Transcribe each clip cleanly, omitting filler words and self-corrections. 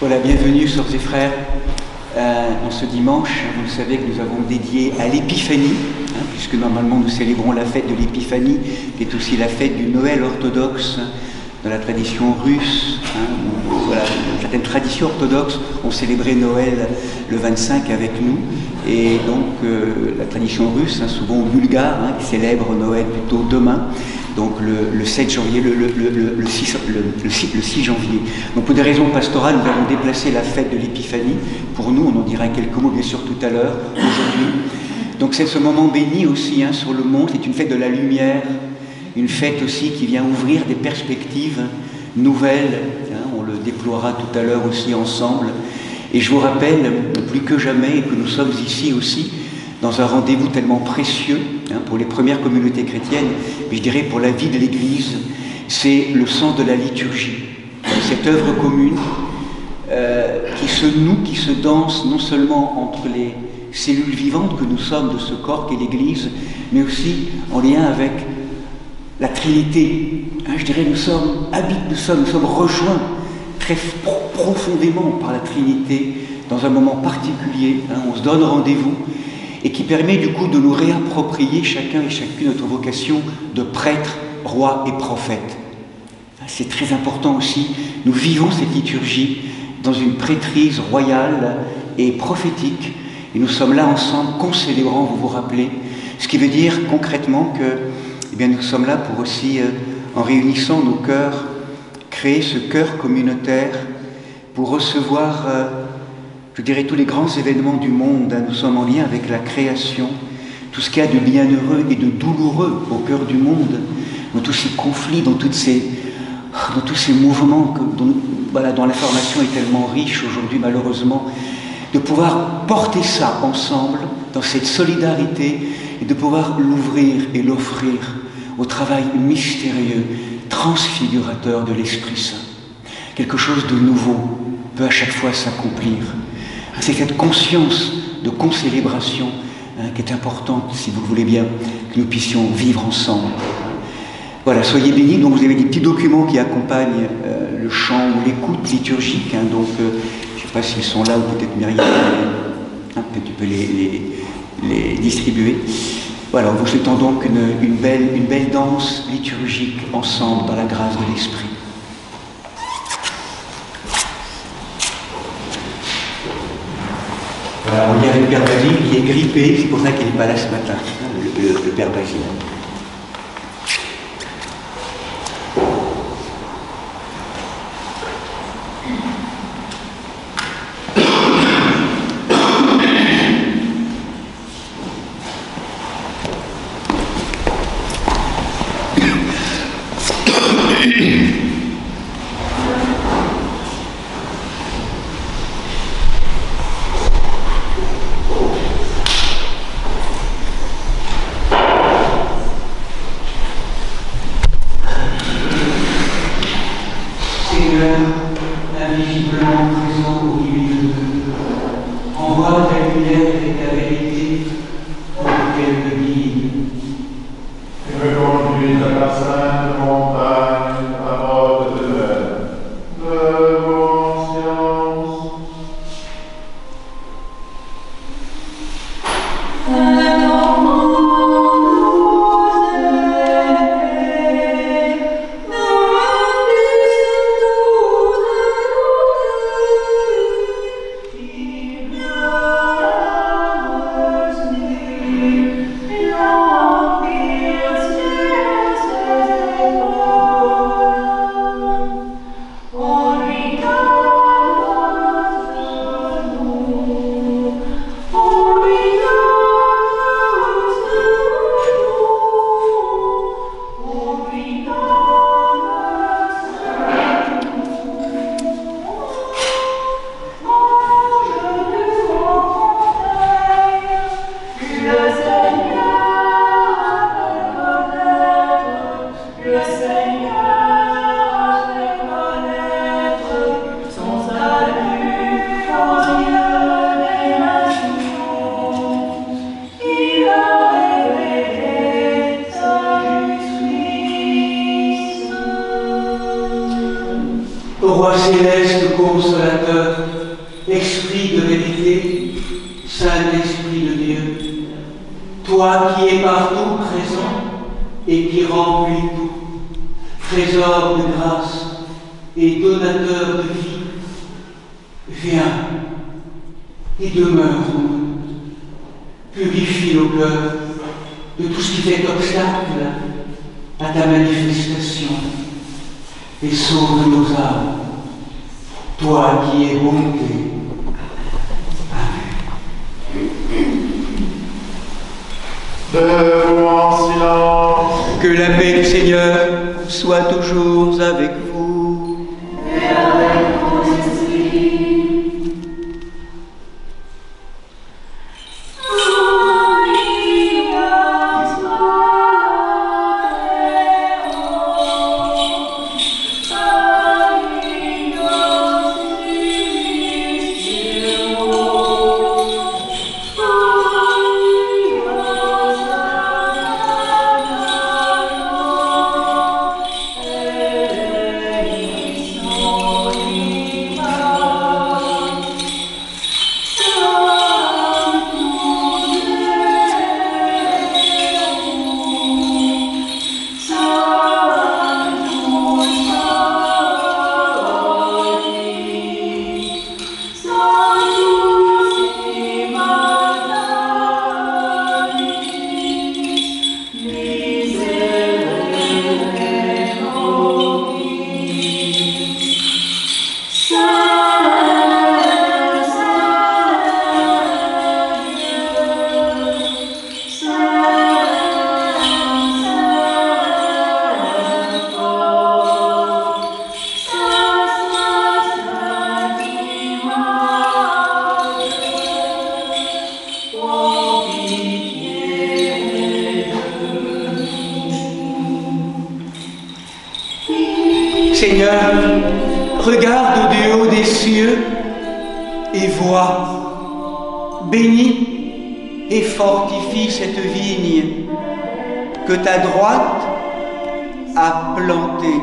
Voilà, bienvenue, sœurs et frères, en ce dimanche. Vous le savez que nous avons dédié à l'Épiphanie, puisque normalement nous célébrons la fête de l'Épiphanie, qui est aussi la fête du Noël orthodoxe, dans la tradition russe. Voilà, certaines traditions orthodoxes ont célébré Noël le 25 avec nous, et donc la tradition russe, souvent bulgare, qui célèbre Noël plutôt demain. Donc le 7 janvier, le 6 janvier. Donc pour des raisons pastorales, nous avons déplacé la fête de l'Épiphanie. Pour nous, on en dira quelques mots bien sûr tout à l'heure, aujourd'hui. Donc c'est ce moment béni aussi sur le monde, c'est une fête de la lumière, une fête aussi qui vient ouvrir des perspectives nouvelles. On le déploiera tout à l'heure aussi ensemble. Et je vous rappelle plus que jamais que nous sommes ici aussi dans un rendez-vous tellement précieux pour les premières communautés chrétiennes, mais je dirais pour la vie de l'Église, c'est le sens de la liturgie. Cette œuvre commune qui se noue, qui se danse non seulement entre les cellules vivantes que nous sommes de ce corps qu'est l'Église, mais aussi en lien avec la Trinité. Je dirais nous sommes rejoints très profondément par la Trinité dans un moment particulier. On se donne rendez-vous, et qui permet du coup de nous réapproprier chacun et chacune notre vocation de prêtre, roi et prophète. C'est très important aussi, nous vivons cette liturgie dans une prêtrise royale et prophétique, et nous sommes là ensemble, concélébrant, vous vous rappelez, ce qui veut dire concrètement que nous sommes là pour aussi, en réunissant nos cœurs, créer ce cœur communautaire pour recevoir je dirais tous les grands événements du monde. Nous sommes en lien avec la création, tout ce qu'il y a de bienheureux et de douloureux au cœur du monde, dans tous ces conflits, dans tous ces mouvements dont l'information est tellement riche aujourd'hui malheureusement, de pouvoir porter ça ensemble dans cette solidarité et de pouvoir l'ouvrir et l'offrir au travail mystérieux, transfigurateur de l'Esprit Saint. Quelque chose de nouveau peut à chaque fois s'accomplir. C'est cette conscience de concélébration qui est importante, si vous le voulez bien, que nous puissions vivre ensemble. Voilà, soyez bénis. Donc vous avez des petits documents qui accompagnent le chant ou l'écoute liturgique. Donc je ne sais pas s'ils sont là ou peut-être Myriam, peut-être tu peux les distribuer. Voilà, en vous souhaitant donc une belle danse liturgique ensemble dans la grâce de l'Esprit. Voilà, on y a le Père Basile qui est grippé, c'est pour ça qu'il n'est pas là ce matin, le Père Basile. Invisiblement présent au milieu d'eux, envoie ta lumière et ta vérité pour qu'elle me guide. Et me conduis à la sainte montagne, parole de conscience. Yes. céleste consolateur, esprit de vérité, Saint-Esprit de Dieu, toi qui es partout présent et qui remplis tout, trésor de grâce et donateur de vie, viens et demeure en nous, purifie nos cœurs de tout ce qui fait obstacle à ta manifestation et sauve nos âmes, toi qui es bonté. Debout en silence. Que la paix du Seigneur soit toujours avec vous. Et avec ton esprit. Seigneur, regarde du haut des cieux et vois, bénis et fortifie cette vigne que ta droite a plantée.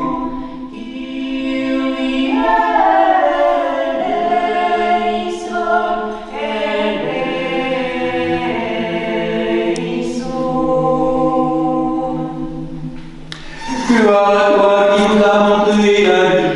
Gloire à toi qui nous as montré la lumière.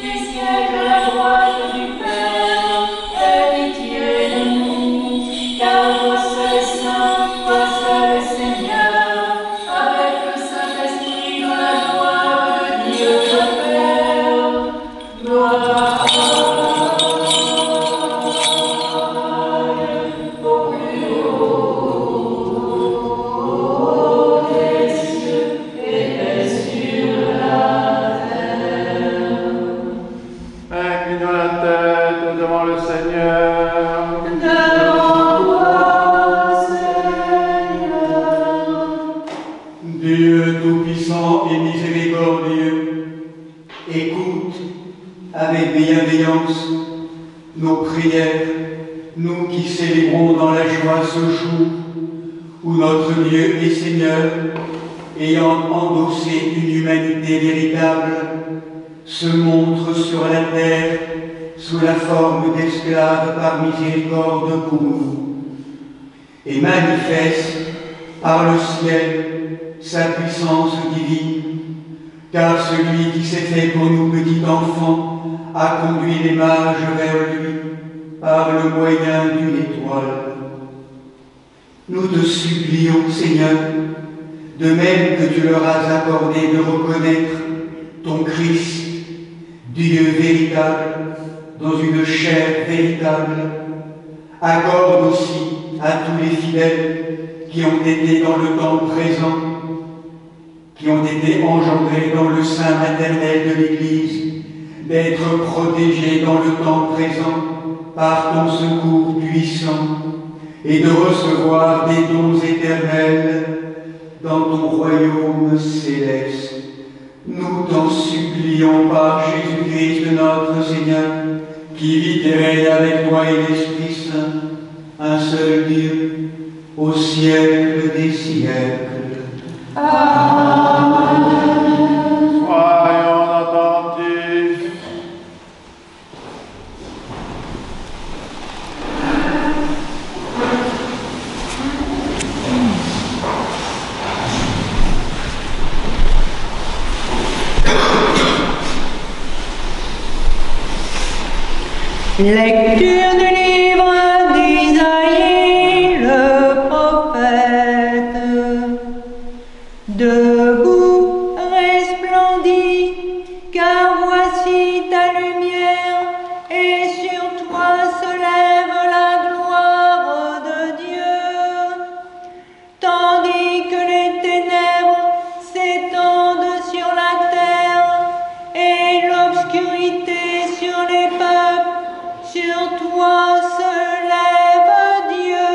Les siècles, la droite du Père. écoute avec bienveillance nos prières, nous qui célébrons dans la joie ce jour où notre Dieu et Seigneur, ayant endossé une humanité véritable, se montre sur la terre sous la forme d'esclaves par miséricorde pour nous, et manifeste par le ciel sa puissance divine, car celui qui s'est fait pour nous petits enfants a conduit les mages vers lui par le moyen d'une étoile. Nous te supplions, Seigneur, de même que tu leur as accordé de reconnaître ton Christ, Dieu véritable, dans une chair véritable, accorde aussi à tous les fidèles qui ont été dans le temps présent, qui ont été engendrés dans le sein maternel de l'Église, d'être protégés dans le temps présent par ton secours puissant et de recevoir des dons éternels dans ton royaume céleste. Nous t'en supplions par Jésus-Christ notre Seigneur, qui vit et règne avec toi et l'Esprit Saint, un seul Dieu, au siècle des siècles. Amen. Soyons attentifs. Lecture du livre d'Isaïe le prophète. Debout, resplendis, car voici ta lumière, et sur toi se lève la gloire de Dieu. Tandis que les ténèbres s'étendent sur la terre, et l'obscurité sur les peuples, sur toi se lève Dieu,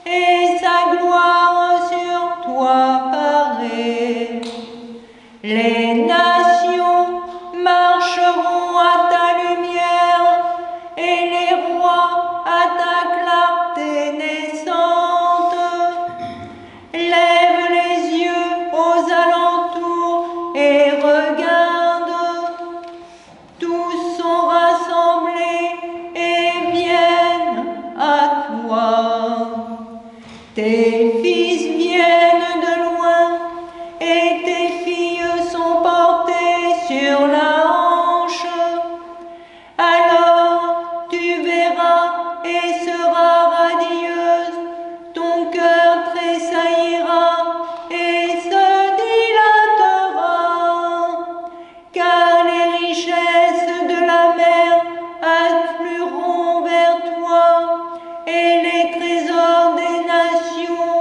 et sa gloire sur toi paraît. Les nations marcheront à ta lumière, et les rois à ta clarté naissante. Lève les yeux aux alentours et regarde. Tous sont rassemblés et viennent à toi. Tes fils viennent de loin et tes filles sont portées sur la hanche. Alors tu verras et seras radieuse, ton cœur tressaillira et se dilatera, car les richesses de la mer afflueront vers toi, et les trésors des nations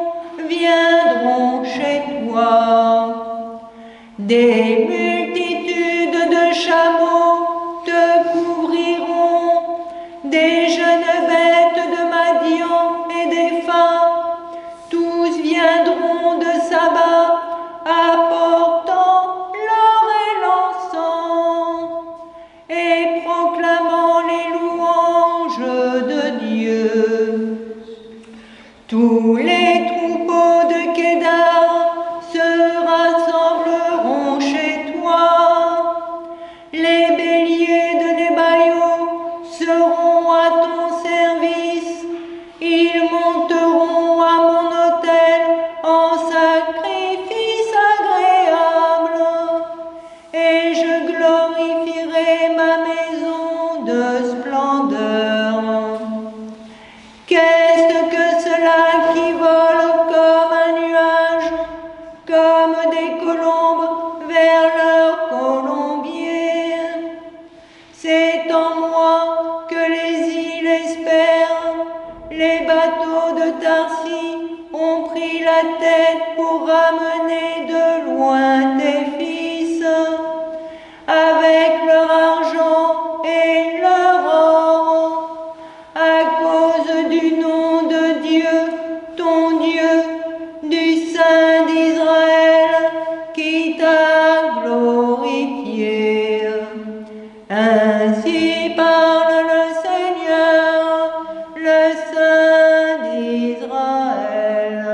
viendront chez toi. Des multitudes de chameaux te couvriront, des jeunes bêtes de Madian et d'Épha, tous viendront de Saba, apportant l'or et l'encens, et proclamant les louanges de Dieu. Tous les troupeaux de Kédar se rassembleront chez toi. Les béliers de Nebaïo seront à ton service. Ils monteront à mon autel en sacrifice agréable, et je glorifierai ma maison de splendeur. Qu'est-ce que cela qui vole comme un nuage, comme des colombes vers leur colombier? C'est en moi que les îles espèrent. Les bateaux de Tarsis ont pris la tête pour ramener de loin tes fils, avec leur argent et leur or, à cause du nom de Dieu, ton Dieu, du Saint d'Israël, qui t'a glorifié. Ainsi parle le Seigneur, le Saint d'Israël.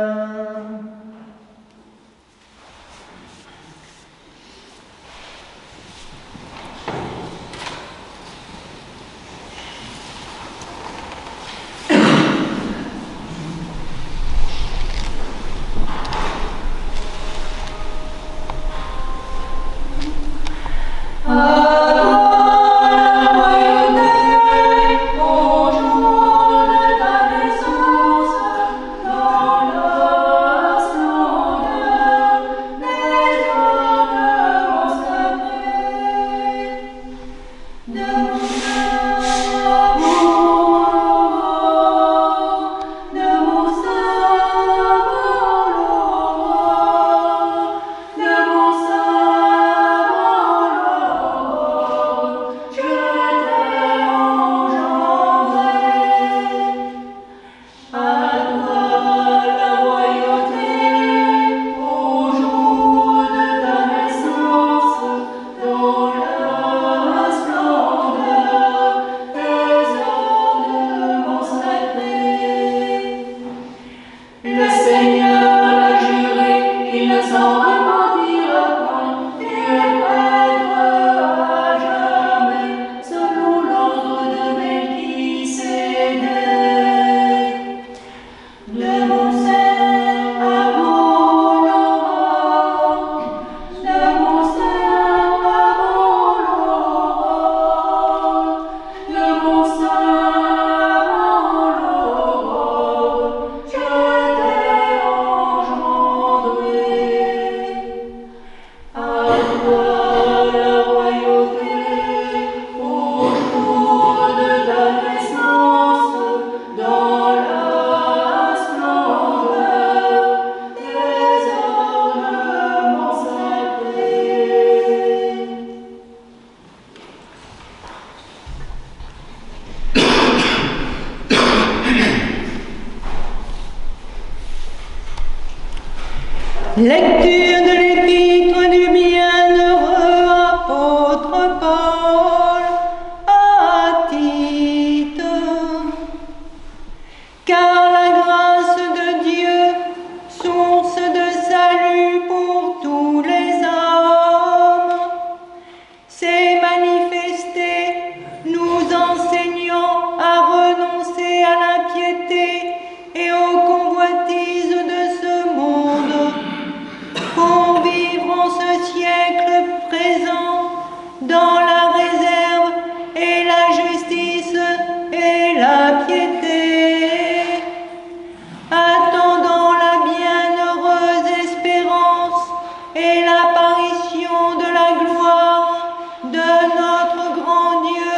Lecture de l'épître du bienheureux apôtre Paul à Tite. Car la grâce de Dieu, source de salut pour tous les hommes, s'est manifestée, nous enseignant à renoncer à l'impiété et aux convoitises de ce monde, pour vivre en ce siècle présent dans la réserve et la justice et la piété, attendant la bienheureuse espérance et l'apparition de la gloire de notre grand Dieu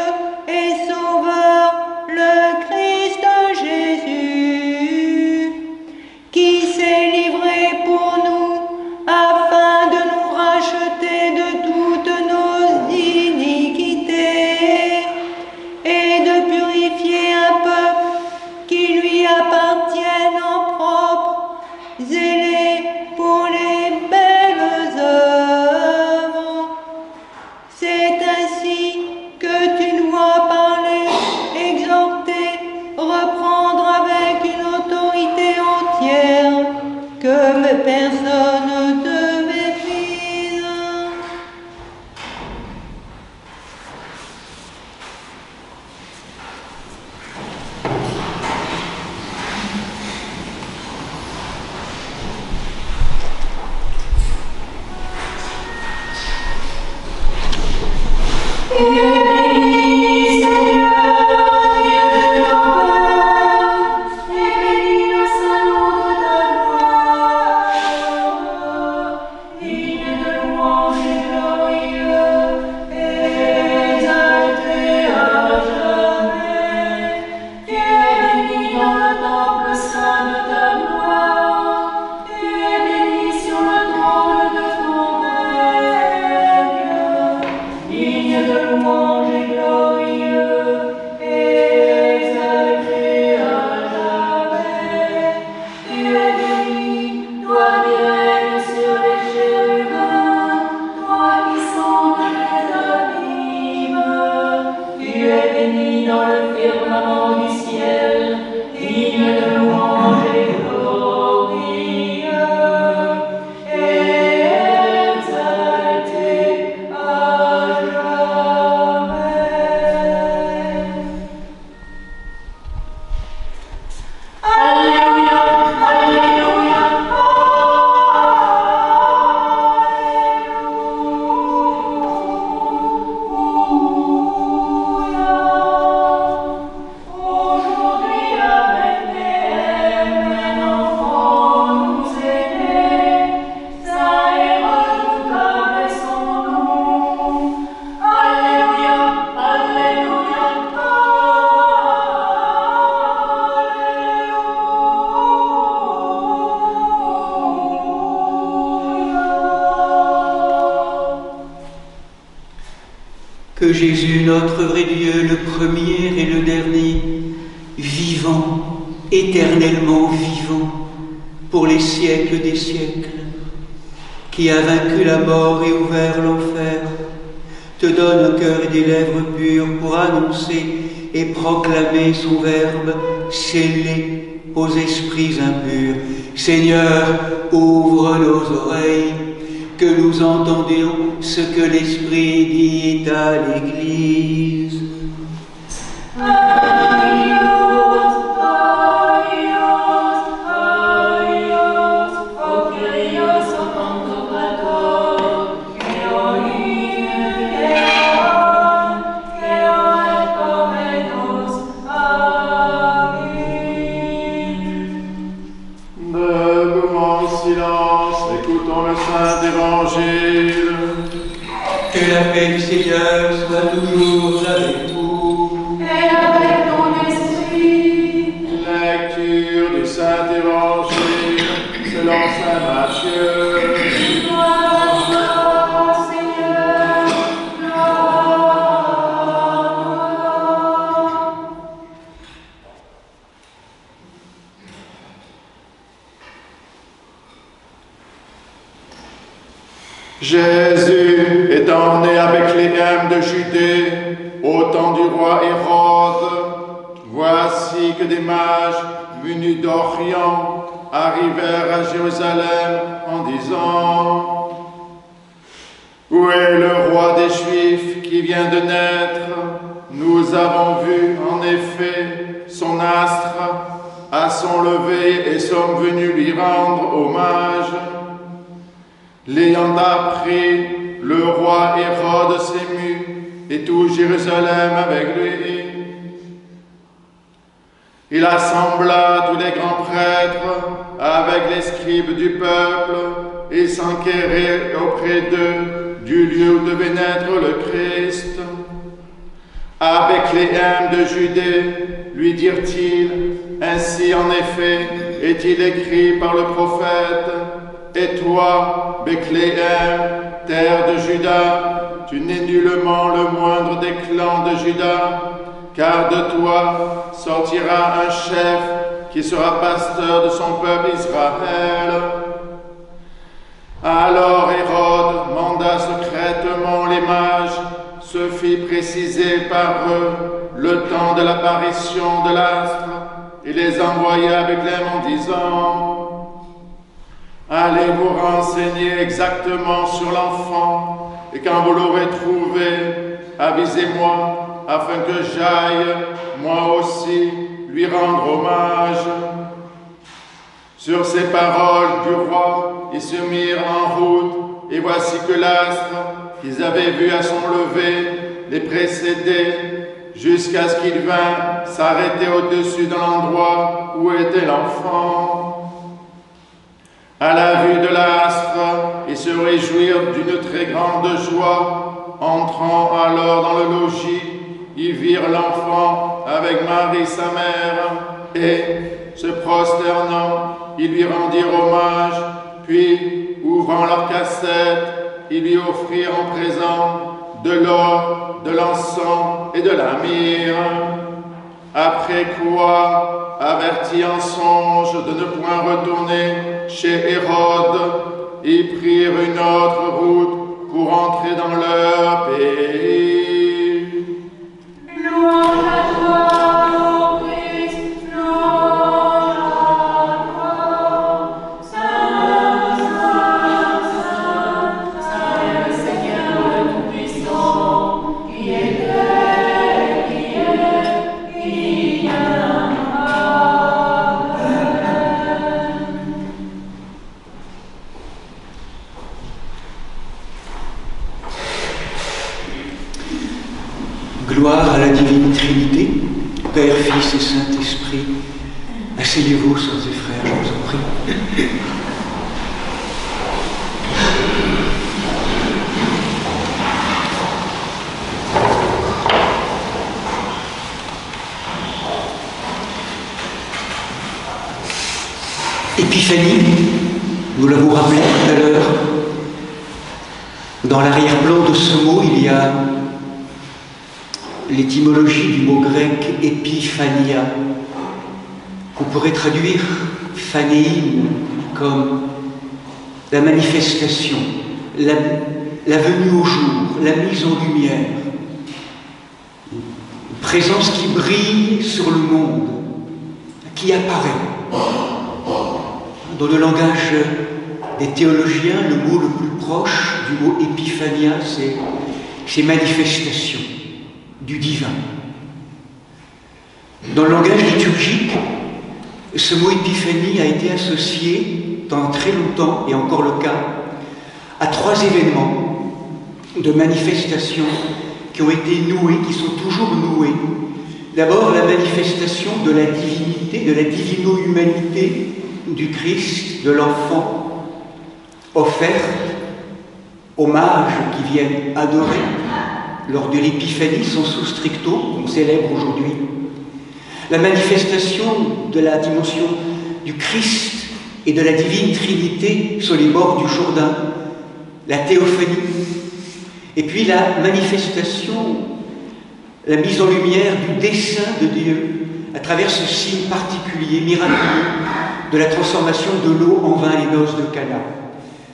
et Sauveur, le Christ Jésus, qui s'est livré pour nous afin de nous racheter de toutes nos iniquités et de purifier un peuple qui lui appartienne en propre, zélé pour les belles œuvres. C'est ainsi que tu dois parler, exhorter, reprendre avec une autorité entière, que personne ne te méprise. Digne de louange dans le firmament du ciel, digne de louange et gloire, exalté à jamais. Alléluia, Alléluia, aujourd'hui avec un enfant nous est né, saint et redoutable est son nom. Alléluia, Alléluia, Que Jésus, notre vrai Dieu, le premier et le dernier, vivant, éternellement vivant, pour les siècles des siècles, qui a vaincu la mort et ouvert l'enfer, te donne un cœur et des lèvres pures pour annoncer et proclamer son verbe scellé aux esprits impurs. Seigneur, ouvre nos oreilles, que nous entendions ce que l'Esprit dit à l'Église. Debout en silence, écoutons le Saint Évangile. Que la paix du Seigneur soit toujours avec vous. et avec ton esprit. Lecture du Saint Évangile selon Saint Matthieu. Gloire à toi, Seigneur, gloire à toi. Jésus étant né à Bethléem de Judée, au temps du roi Hérode, voici que des mages venus d'Orient arrivèrent à Jérusalem en disant: Où est le roi des Juifs qui vient de naître? Nous avons vu en effet son astre à son lever et sommes venus lui rendre hommage. L'ayant appris, le roi Hérode s'émut et tout Jérusalem avec lui. Il assembla tous les grands prêtres avec les scribes du peuple et s'enquérait auprès d'eux du lieu où devait naître le Christ. À Bethléem de Judée, lui dirent-ils, ainsi en effet est-il écrit par le prophète: Et toi, Bethléem, terre de Juda, tu n'es nullement le moindre des clans de Juda, car de toi sortira un chef qui sera pasteur de son peuple Israël. Alors Hérode manda secrètement les mages, se fit préciser par eux le temps de l'apparition de l'astre, et les envoya à Bethléem en disant: Allez vous renseigner exactement sur l'enfant, et quand vous l'aurez trouvé, avisez-moi, afin que j'aille, moi aussi, lui rendre hommage. Sur ces paroles du roi, ils se mirent en route, et voici que l'astre qu'ils avaient vu à son lever les précédait, jusqu'à ce qu'il vînt s'arrêter au-dessus de l'endroit où était l'enfant. À la vue de l'astre, ils se réjouirent d'une très grande joie. Entrant alors dans le logis, ils virent l'enfant avec Marie sa mère, et, se prosternant, ils lui rendirent hommage, puis, ouvrant leur cassette, ils lui offrirent en présent de l'or, de l'encens et de la myrrhe. Après quoi, avertis en songe de ne point retourner chez Hérode, ils prirent une autre route pour entrer dans leur pays. Louange à toi, Gloire à la divine Trinité, Père, Fils et Saint-Esprit. Asseyez-vous, sœurs et frères, je vous en prie. Épiphanie, nous l'avons rappelé tout à l'heure, dans l'arrière-plan de ce mot, il y a l'étymologie du mot grec épiphania, qu'on pourrait traduire phanéine comme la manifestation, la venue au jour, la mise en lumière, une présence qui brille sur le monde, qui apparaît. Dans le langage des théologiens, le mot le plus proche du mot épiphania, c'est manifestation du divin. Dans le langage liturgique, ce mot épiphanie a été associé pendant très longtemps, et encore le cas, à 3 événements de manifestation qui ont été noués, qui sont toujours noués. D'abord, la manifestation de la divinité, de la divino-humanité du Christ, de l'enfant, offerte aux mages qui viennent adorer lors de l'épiphanie, sensu stricto, qu'on célèbre aujourd'hui. La manifestation de la dimension du Christ et de la divine Trinité sur les bords du Jourdain, la théophanie, et puis la manifestation, la mise en lumière du dessein de Dieu à travers ce signe particulier, miraculeux, de la transformation de l'eau en vin, les noces de Cana.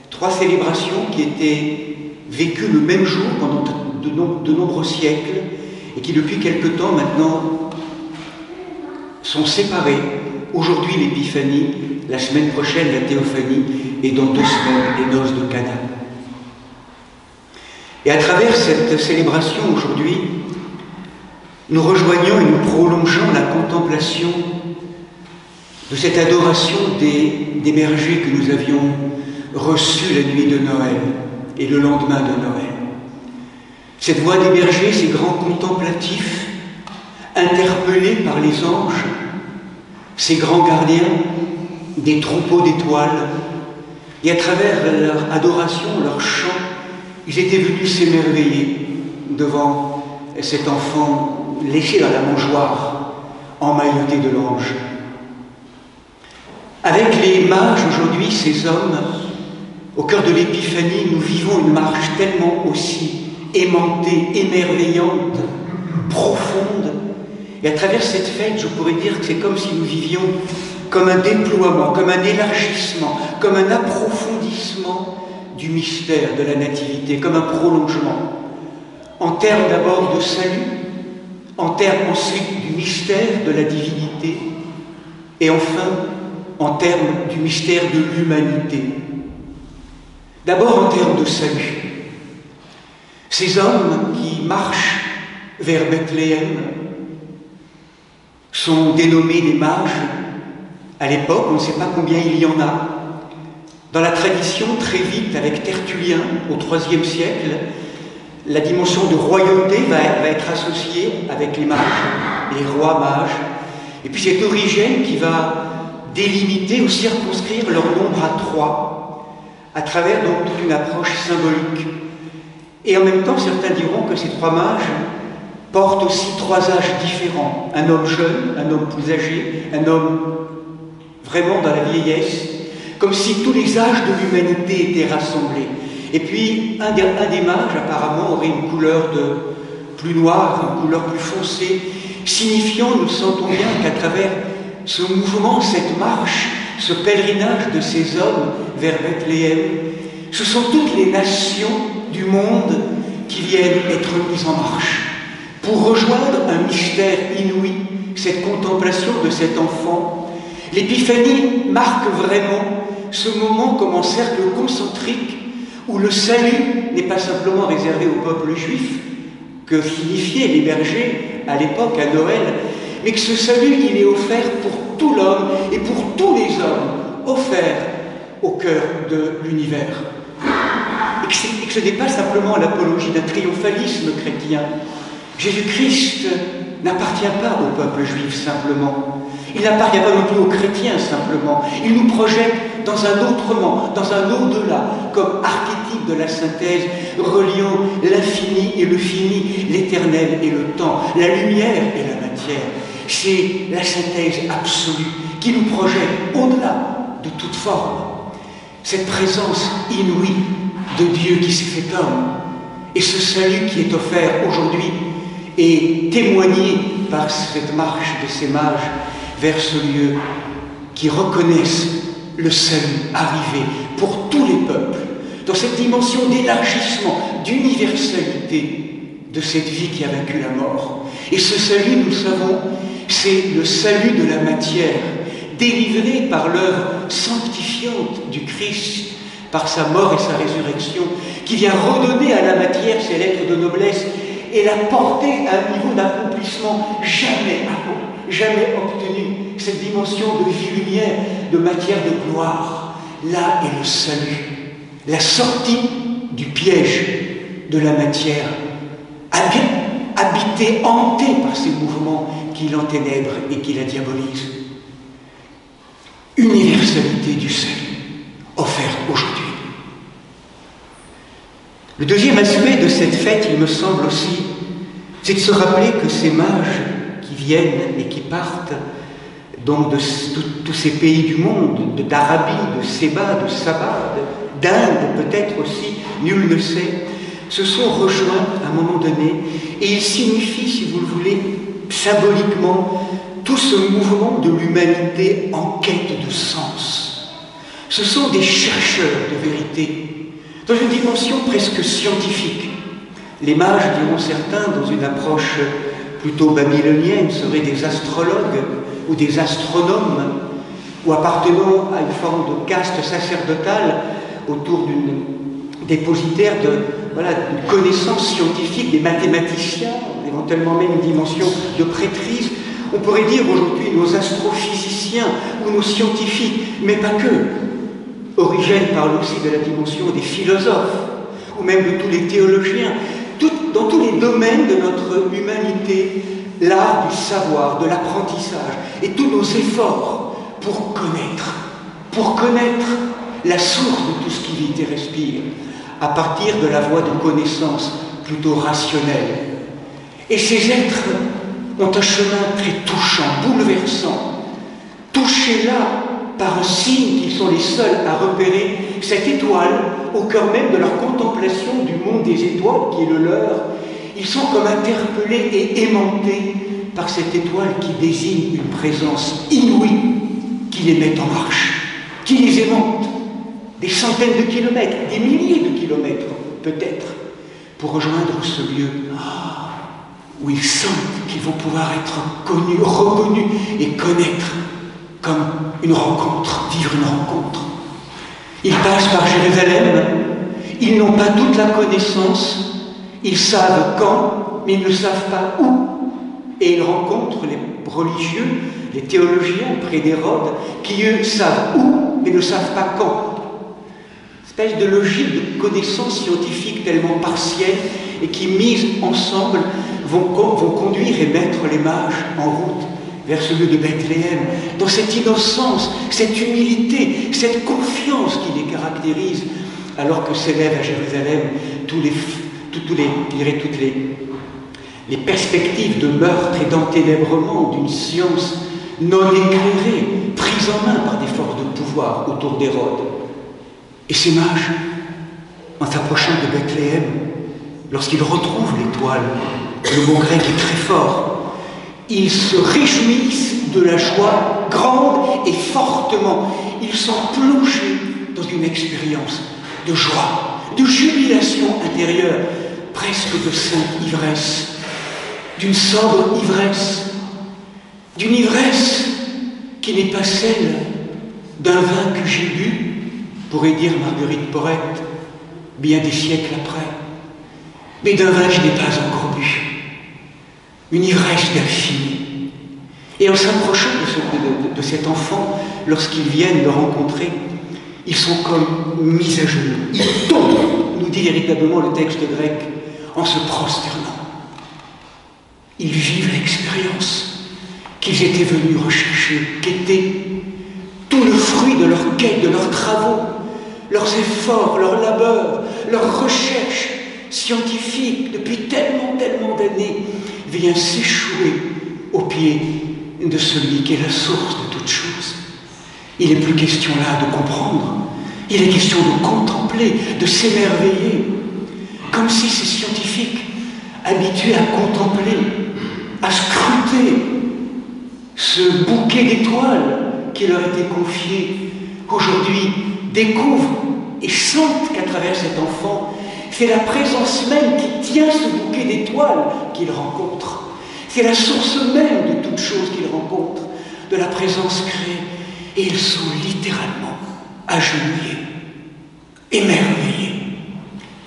3 célébrations qui étaient vécues le même jour pendant de nombreux siècles et qui depuis quelque temps maintenant sont séparées. Aujourd'hui l'épiphanie, la semaine prochaine la théophanie et dans 2 semaines les noces de Cana. Et à travers cette célébration aujourd'hui, nous rejoignons et nous prolongeons la contemplation de cette adoration des bergers que nous avions reçus la nuit de Noël et le lendemain de Noël. Cette voix des bergers, ces grands contemplatifs, interpellés par les anges, ces grands gardiens des troupeaux d'étoiles, et à travers leur adoration, leur chant, ils étaient venus s'émerveiller devant cet enfant léché dans la mangeoire, emmailloté de l'ange. Avec les mages aujourd'hui, ces hommes, au cœur de l'épiphanie, nous vivons une marche tellement aussi aimantée, émerveillante, profonde. Et à travers cette fête, je pourrais dire que c'est comme si nous vivions comme un déploiement, comme un élargissement, comme un approfondissement du mystère de la nativité, comme un prolongement. En termes d'abord de salut, en termes ensuite du mystère de la divinité, et enfin en termes du mystère de l'humanité. D'abord en termes de salut. Ces hommes qui marchent vers Bethléem sont dénommés des mages. À l'époque, on ne sait pas combien il y en a. Dans la tradition, très vite, avec Tertullien, au IIIe siècle, la dimension de royauté va être associée avec les mages, les rois mages. Et puis c'est Origène qui va délimiter ou circonscrire leur nombre à 3, à travers donc toute une approche symbolique. Et en même temps, certains diront que ces 3 mages portent aussi 3 âges différents. Un homme jeune, un homme plus âgé, un homme vraiment dans la vieillesse, comme si tous les âges de l'humanité étaient rassemblés. Et puis, un des mages, apparemment, aurait une couleur plus noire, une couleur plus foncée, signifiant, nous sentons bien qu'à travers ce mouvement, cette marche, ce pèlerinage de ces hommes vers Bethléem, ce sont toutes les nations du monde qui viennent être mises en marche pour rejoindre un mystère inouï, cette contemplation de cet enfant. L'épiphanie marque vraiment ce moment comme en cercle concentrique où le salut n'est pas simplement réservé au peuple juif, que signifiaient les bergers à l'époque, à Noël, mais que ce salut, il est offert pour tout l'homme et pour tous les hommes, offert au cœur de l'univers. Et que ce n'est pas simplement l'apologie d'un triomphalisme chrétien. Jésus-Christ n'appartient pas au peuple juif simplement. Il n'appartient pas non plus aux chrétiens simplement. Il nous projette dans un autrement, dans un au-delà, comme archétype de la synthèse, reliant l'infini et le fini, l'éternel et le temps, la lumière et la matière. C'est la synthèse absolue qui nous projette au-delà de toute forme. Cette présence inouïe de Dieu qui s'est fait homme et ce salut qui est offert aujourd'hui est témoigné par cette marche de ces mages vers ce lieu qui reconnaissent le salut arrivé pour tous les peuples, dans cette dimension d'élargissement, d'universalité de cette vie qui a vaincu la mort. Et ce salut, nous le savons, c'est le salut de la matière, délivré par l'œuvre sanctifiante du Christ, par sa mort et sa résurrection, qui vient redonner à la matière ses lettres de noblesse et la porter à un niveau d'accomplissement jamais obtenu, cette dimension de vie lumière, de matière de gloire. Là est le salut, la sortie du piège de la matière, habitée, hantée par ces mouvements qui l'enténèbrent et qui la diabolisent. Universalité du salut offerte aujourd'hui. Le deuxième aspect de cette fête, il me semble aussi, c'est de se rappeler que ces mages qui viennent et qui partent donc de tous ces pays du monde, d'Arabie, de Séba, de Saba, d'Inde peut-être aussi, nul ne sait, se sont rejoints à un moment donné et ils signifient, si vous le voulez, symboliquement, tout ce mouvement de l'humanité en quête de sens. Ce sont des chercheurs de vérité, dans une dimension presque scientifique. Les mages, diront certains, dans une approche plutôt babylonienne, seraient des astrologues ou des astronomes, ou appartenant à une forme de caste sacerdotale autour d'une dépositaire d'une connaissance scientifique, des mathématiciens, éventuellement même une dimension de prêtrise. On pourrait dire aujourd'hui nos astrophysiciens ou nos scientifiques, mais pas que. Origène parle aussi de la dimension des philosophes, ou même de tous les théologiens. Dans tous les domaines de notre humanité, l'art du savoir, de l'apprentissage, et tous nos efforts pour connaître la source de tout ce qui vit et respire, à partir de la voie de connaissance plutôt rationnelle. Et ces êtres ont un chemin très touchant, bouleversant, touchés là par un signe qu'ils sont les seuls à repérer, cette étoile au cœur même de leur contemplation du monde des étoiles qui est le leur. Ils sont comme interpellés et aimantés par cette étoile qui désigne une présence inouïe qui les met en marche, qui les aimante des centaines de kilomètres, des milliers de kilomètres peut-être, pour rejoindre ce lieu où ils sentent qu'ils vont pouvoir être connus, reconnus et connaître comme une rencontre, vivre une rencontre. Ils passent par Jérusalem, ils n'ont pas toute la connaissance, ils savent quand, mais ils ne savent pas où. Et ils rencontrent les religieux, les théologiens près d'Hérode, qui eux savent où, mais ne savent pas quand. Une espèce de logique de connaissance scientifique tellement partielle et qui, mises ensemble, vont conduire et mettre les mages en route vers ce lieu de Bethléem, dans cette innocence, cette humilité, cette confiance qui les caractérise, alors que s'élèvent à Jérusalem toutes les perspectives de meurtre et d'enténèbrement d'une science non éclairée, prise en main par des forces de pouvoir autour d'Hérode. Et ces mages, en s'approchant de Bethléem, lorsqu'ils retrouvent l'étoile, le mot grec est très fort, ils se réjouissent de la joie grande et fortement. Ils sont plongés dans une expérience de joie, de jubilation intérieure, presque de sainte ivresse, d'une sobre ivresse, d'une ivresse qui n'est pas celle d'un vin que j'ai bu, pourrait dire Marguerite Porrette, bien des siècles après, mais d'un vin que je n'ai pas encore bu. Une ivresse d'infini. Et en s'approchant de cet enfant, lorsqu'ils viennent le rencontrer, ils sont comme mis à genoux. Ils tombent, nous dit véritablement le texte grec, en se prosternant. ils vivent l'expérience qu'ils étaient venus rechercher, qu'était tout le fruit de leur quête, de leurs travaux, leurs efforts, leurs labeurs, leurs recherches scientifiques depuis tellement d'années, vient s'échouer aux pieds de celui qui est la source de toute chose. Il n'est plus question là de comprendre, il est question de contempler, de s'émerveiller, comme si ces scientifiques, habitués à contempler, à scruter ce bouquet d'étoiles qui leur était confié, aujourd'hui découvrent et sentent qu'à travers cet enfant, c'est la présence même qui tient ce bouquet d'étoiles qu'ils rencontrent. C'est la source même de toute chose qu'ils rencontrent, de la présence créée. Et ils sont littéralement agenouillés, émerveillés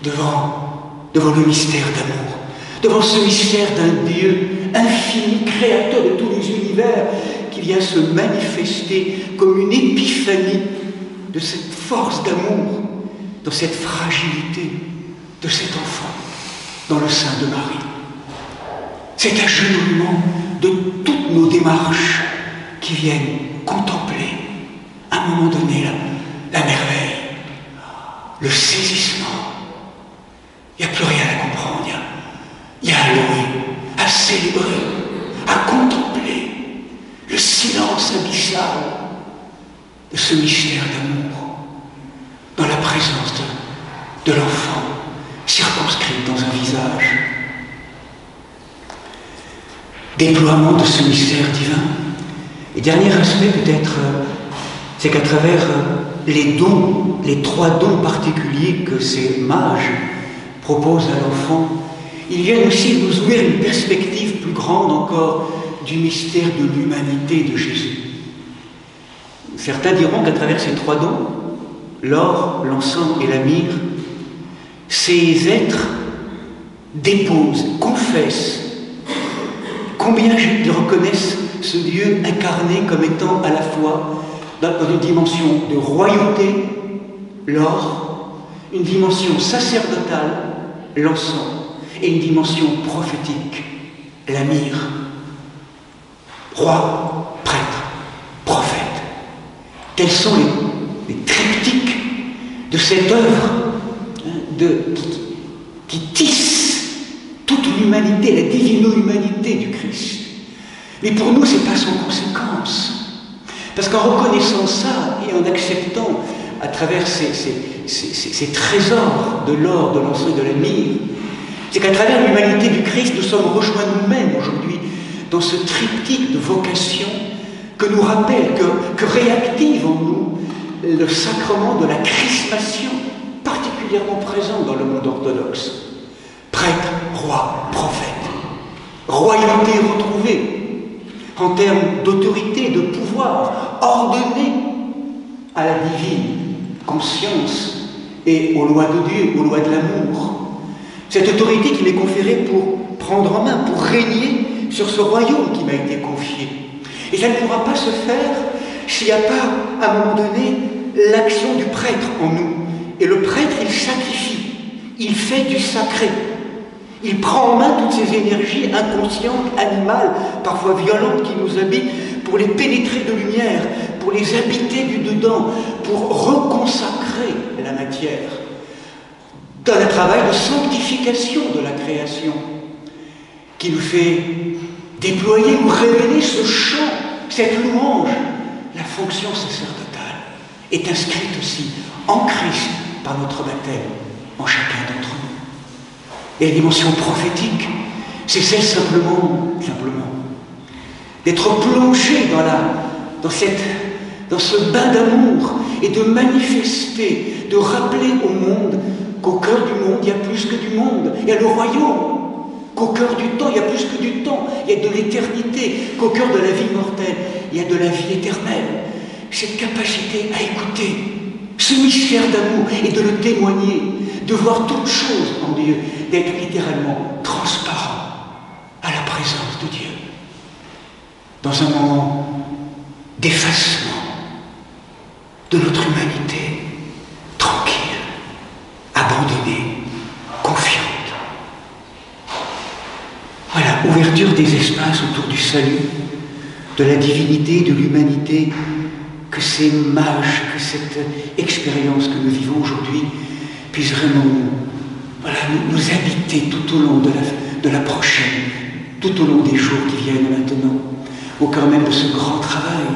devant le mystère d'amour, devant ce mystère d'un Dieu infini, créateur de tous les univers, qui vient se manifester comme une épiphanie de cette force d'amour, dans cette fragilité de cet enfant, dans le sein de Marie. Cet agenouillement de toutes nos démarches qui viennent contempler, à un moment donné, la merveille, le saisissement. Il n'y a plus rien à comprendre, il y a à louer, à célébrer, à contempler le silence abyssal de ce mystère d'amour dans la présence de l'enfant circonscrit dans un visage. Déploiement de ce mystère divin. Et dernier aspect peut-être, c'est qu'à travers les dons, les 3 dons particuliers que ces mages proposent à l'enfant, ils viennent aussi nous ouvrir une perspective plus grande encore du mystère de l'humanité de Jésus. Certains diront qu'à travers ces 3 dons, l'or, l'encens et la myrrhe, ces êtres déposent, confessent combien ils reconnaissent ce Dieu incarné comme étant à la fois dans une dimension de royauté, l'or, une dimension sacerdotale, l'encens, et une dimension prophétique, la myrrhe. Roi, prêtre, prophète. Tels sont les triptyques de cette œuvre qui tisse toute l'humanité, la divino-humanité du Christ. Mais pour nous, ce n'est pas sans conséquence. Parce qu'en reconnaissant ça et en acceptant à travers ces trésors de l'or, de l'encens et de la myrrhe, c'est qu'à travers l'humanité du Christ, nous sommes rejoints nous-mêmes aujourd'hui dans ce triptyque de vocation que nous rappelle, que réactive en nous le sacrement de la chrismation, particulièrement présent dans le monde orthodoxe. Prêtre, roi, prophète. Royauté retrouvée en termes d'autorité, de pouvoir, ordonnée à la divine conscience et aux lois de Dieu, aux lois de l'amour. Cette autorité qui m'est conférée pour prendre en main, pour régner sur ce royaume qui m'a été confié. Et ça ne pourra pas se faire s'il n'y a pas, à un moment donné, l'action du prêtre en nous. Et le prêtre, il sacrifie, il fait du sacré. Il prend en main toutes ces énergies inconscientes, animales, parfois violentes qui nous habitent, pour les pénétrer de lumière, pour les habiter du dedans, pour reconsacrer la matière. Dans un travail de sanctification de la création, qui nous fait déployer ou révéler ce chant, cette louange. La fonction sacerdotale est inscrite aussi en Christ par notre baptême, en chacun d'entre nous. Et la dimension prophétique, c'est celle simplement d'être plongé dans ce bain d'amour et de manifester, de rappeler au monde qu'au cœur du monde, il y a plus que du monde, il y a le royaume, qu'au cœur du temps, il y a plus que du temps, il y a de l'éternité, qu'au cœur de la vie mortelle, il y a de la vie éternelle. Cette capacité à écouter ce mystère d'amour et de le témoigner, de voir toute chose en Dieu, d'être littéralement transparent à la présence de Dieu. Dans un moment d'effacement de notre humanité, tranquille, abandonnée, confiante. Voilà, ouverture l'ouverture des espaces autour du salut, de la divinité, de l'humanité, que ces mages, que cette expérience que nous vivons aujourd'hui puisse vraiment nous habiter tout au long de la prochaine, tout au long des jours qui viennent maintenant, au cœur même de ce grand travail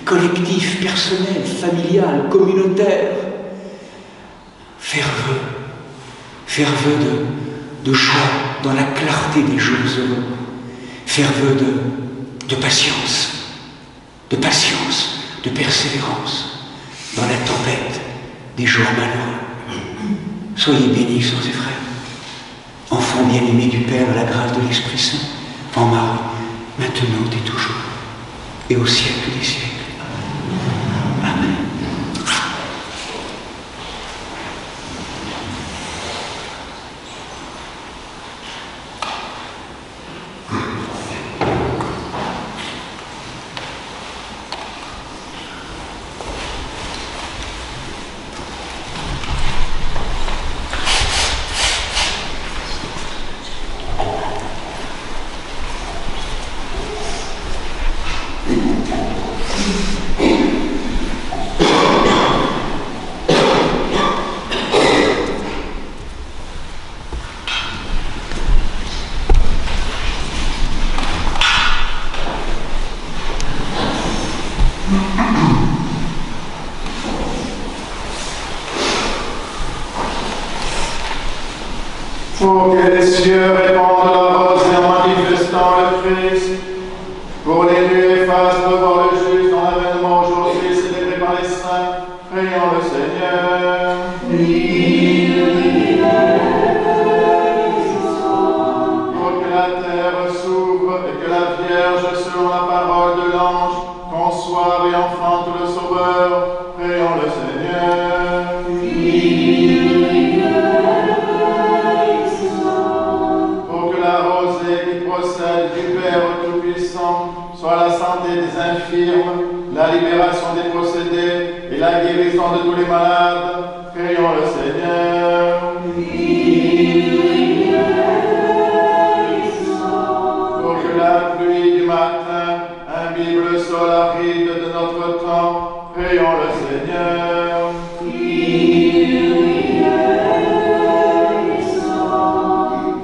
collectif, personnel, familial, communautaire. Faire vœu de joie dans la clarté des jours heureux, faire vœu de patience, de persévérance dans la tempête des jours malheureux. Soyez bénis, sœurs et frères, enfants bien-aimés du Père, de la grâce de l'Esprit Saint, en Marie, maintenant et toujours, et au siècle des siècles. Amen. Pour que les cieux répandent la rosée en manifestant le Christ, pour les nuits effacent devant le juste dans l'avènement aujourd'hui célébré par les saints, prions le Seigneur. Pour que la terre s'ouvre et que la Vierge, selon la parole de l'ange, conçoive et enfante le Sauveur, prions le Seigneur. Du Père Tout-Puissant, soit la santé des infirmes, la libération des possédés et la guérison de tous les malades. Prions le Seigneur. Pour que la pluie du matin imbibe le sol aride de notre temps. Prions le Seigneur.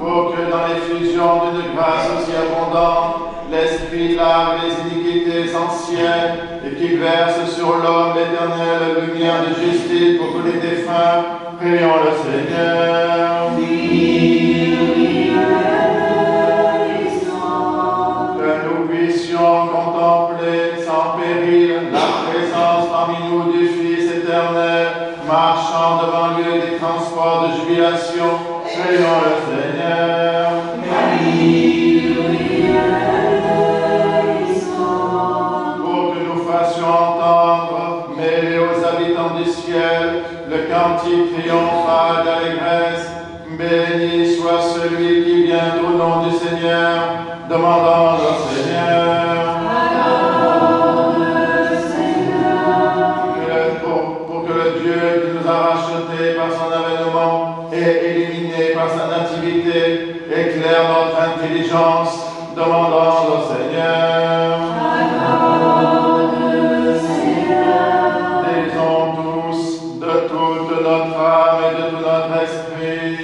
Pour que dans l'effusion d'une grâce aussi abondante, l'Esprit lave les iniquités anciennes et qu'il verse sur l'homme l'éternelle lumière de justice pour tous les défunts, prions le Seigneur. Que nous puissions contempler sans péril la présence parmi nous du Fils éternel, marchant devant lui des transports de jubilation, prions le Seigneur. Pour que nous fassions entendre, mêlés aux habitants du ciel, le cantique triomphal d'allégresse. Béni soit celui qui vient au nom du Seigneur, demandant le Seigneur. Pour que le Dieu qui nous a rachetés par son avènement et éliminés par sa nativité éclaire notre intelligence, demandant le Seigneur. Disons tous de toute notre âme et de tout notre esprit.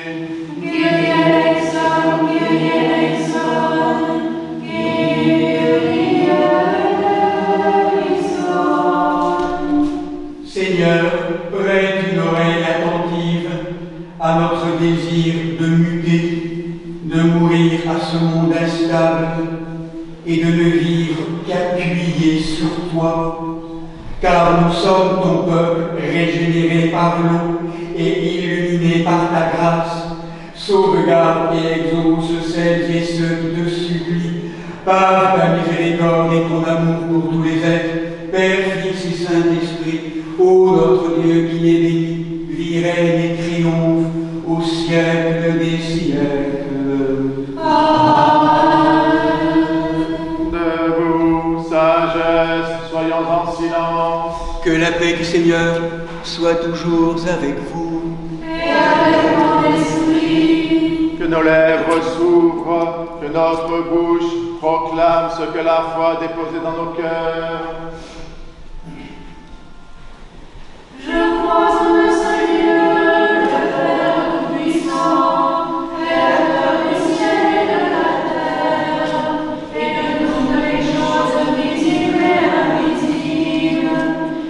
Seigneur, prête une oreille attentive à notre désir de muter, de mourir à ce monde instable et de ne vivre qu'appuyé sur toi, car nous sommes ton peuple régénéré par l'eau et illuminé par ta grâce. Sauvegarde et exauce celles et ceux qui te supplient par ta miséricorde et ton amour pour tous les êtres, Père, Fils et Saint-Esprit, ô notre Dieu qui est béni, vit, règne et triomphe au siècle des siècles. Amen. Debout, sagesse, soyons en silence. Que la paix du Seigneur soit toujours avec vous. Que nos lèvres s'ouvrent, que notre bouche proclame ce que la foi a déposé dans nos cœurs. Je crois en le Seigneur, le Père Tout-Puissant, Créateur du ciel et de la terre, et de toutes les choses visibles et invisibles,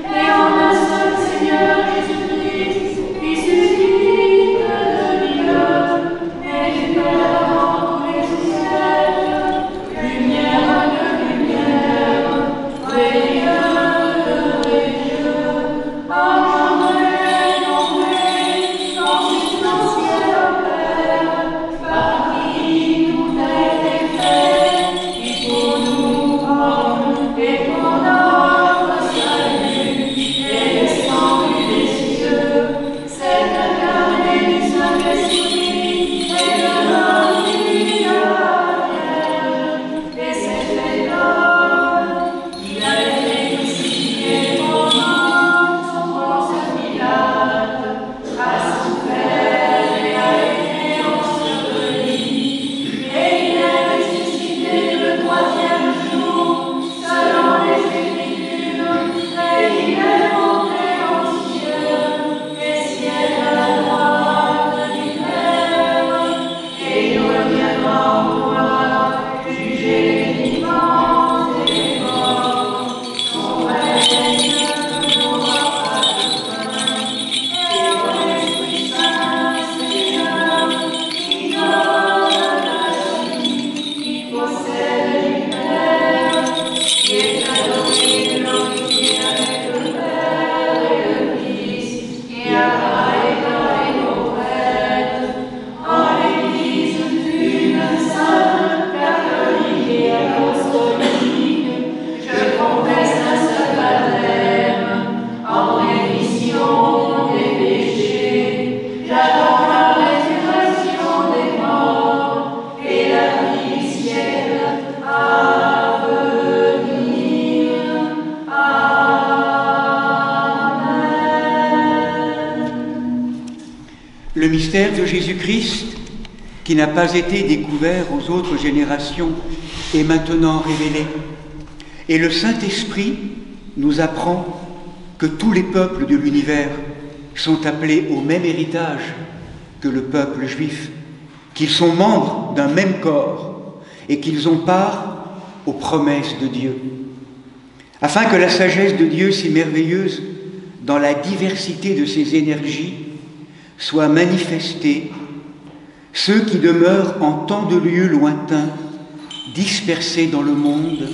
et en un seul Seigneur Jésus-Christ, qui suscite de Dieu et du Père dans tous les siècles, lumière de lumière, vrai Dieu de vrai Dieu. Le mystère de Jésus-Christ, qui n'a pas été découvert aux autres générations, est maintenant révélé. Et le Saint-Esprit nous apprend que tous les peuples de l'univers sont appelés au même héritage que le peuple juif, qu'ils sont membres d'un même corps et qu'ils ont part aux promesses de Dieu. Afin que la sagesse de Dieu, si merveilleuse dans la diversité de ses énergies, soit manifestée, ceux qui demeurent en tant de lieux lointains, dispersés dans le monde,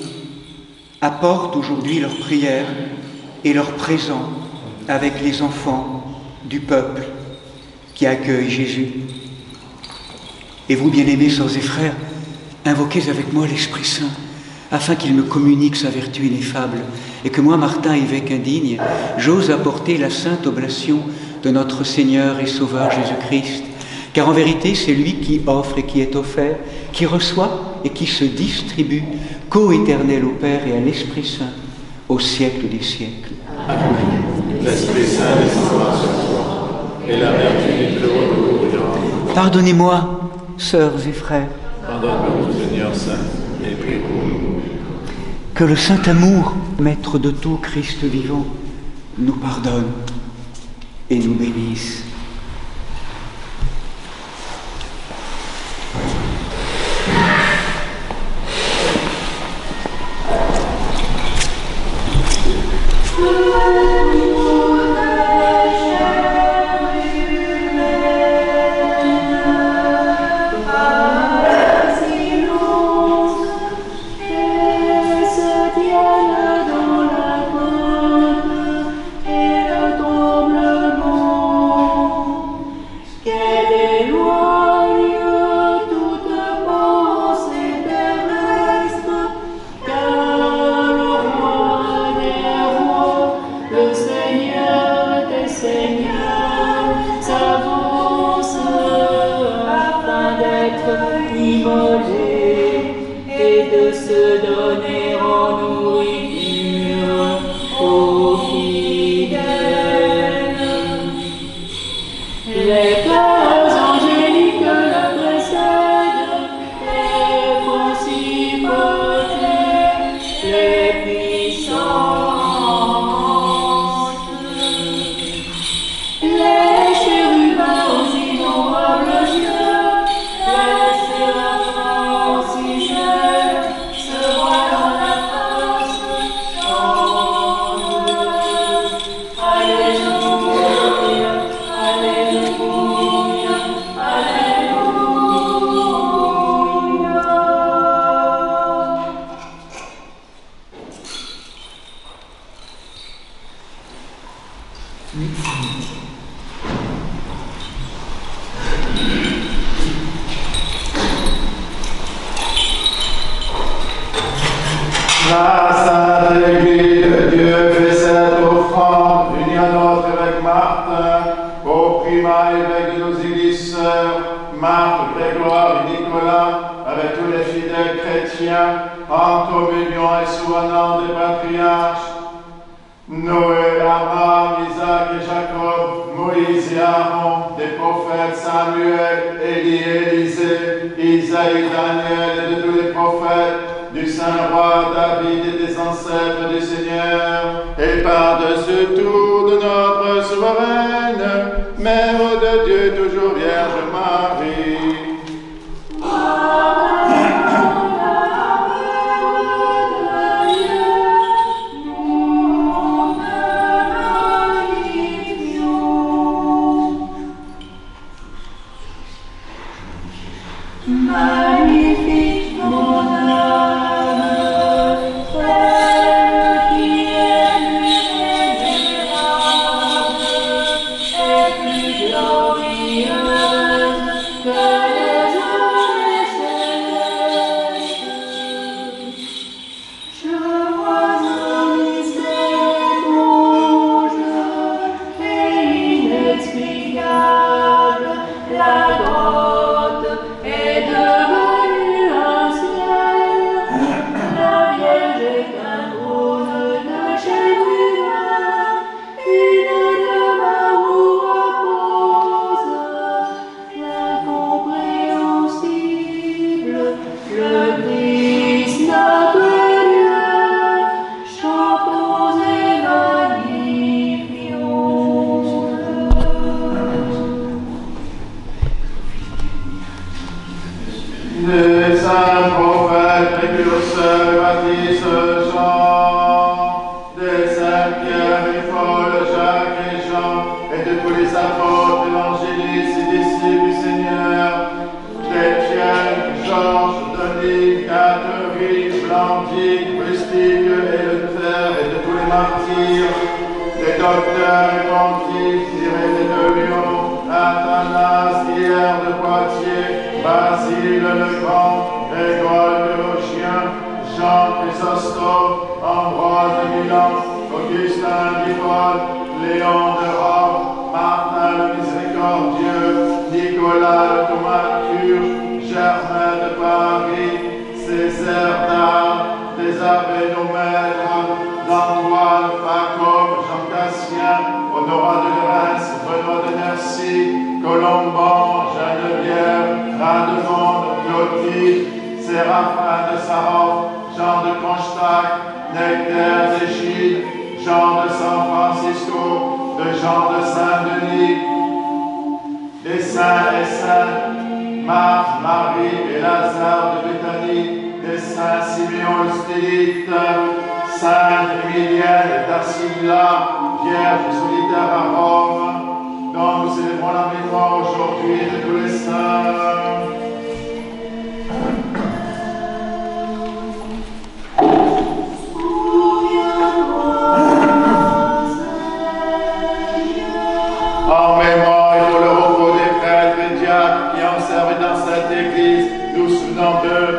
apportent aujourd'hui leurs prières et leurs présents avec les enfants du peuple qui accueille Jésus. Et vous, bien-aimés sœurs et frères, invoquez avec moi l'Esprit Saint, afin qu'il me communique sa vertu ineffable, et que moi, Martin, évêque indigne, j'ose apporter la sainte oblation de notre Seigneur et Sauveur Jésus-Christ, car en vérité, c'est lui qui offre et qui est offert, qui reçoit et qui se distribue, co-éternel au Père et à l'Esprit Saint, au siècle des siècles. Amen. L'Esprit Saint descendra sur toi, et la vertu du Très-Haut te couvrira. Pardonnez-moi, sœurs et frères. Pardonne-nous, Seigneur Saint, et prie pour nous. Que le saint amour, maître de tout Christ vivant, nous pardonne et nous bénisse. Les fleurs angéliques le précèdent, La Sainte Église de Dieu fait cette offrande, unie à notre évêque Martin, au primat évêque de nos églises sœurs, Marthe, Grégoire et Nicolas, avec tous les fidèles chrétiens, en communion et sous un nom des patriarches, Noé, Abraham, Isaac et Jacob, Moïse et Aaron, des prophètes Samuel, Élie et Élisée, Isaïe, Daniel et de tous les prophètes, du saint roi David et des ancêtres du Seigneur, et par-dessus tout de notre souveraine, Mère de Dieu, toujours Vierge Marie. Magnifique mon âme, frère qui est vénérable, est plus glorieuse que les anges célestes. Je vois un mystère étrange et inexplicable, la grotte est devenue un ciel, la Vierge est un trône de chérubins, une demeure où repose l'incompréhensible, le Christ notre Dieu, chantons et magnifions-le. Les saints prophètes, précurseurs, baptistes, Jean, des saints Pierre et Paul, Jacques et Jean, et de tous les apôtres, évangélistes et disciples du Seigneur, des Pierre, Georges, Denis, Catherine, Blandine, Rustique et Luther, et de tous les martyrs, des docteurs et pontifes, Irénée de Lyon, Athanas, Pierre de Poitiers, Basile le Grand, Grégoire le Logien, Jean Chrysostome, Ambroise de Milan, Augustin d'Hippone, Léon de Rome, Martin le Miséricordieux, Nicolas le Thaumaturge, Germain de Paris, Césaire d'Arles, des abbés nos maîtres, d'Antoine, Pacôme, Jean Cassien, Honorat de Reims, Benoît de Nercy, Colomban, Geneviève, Rademonde, Clotilde, Séraphin de Sarov, Jean de Kronstadt, Nectaire d'Égide, Jean de San Francisco, de Jean de Saint-Denis, des saints et saintes, Marthe, Marie et Lazare de Béthanie, des saints Siméon le Stélite, Sainte Émilienne et Tarsila, Vierge solitaire à Rome, dont nous célébrons la mémoire aujourd'hui de tous les saints. En mémoire et pour le repos des prêtres et diacres qui ont servi dans cette église, nous souvenons d'eux,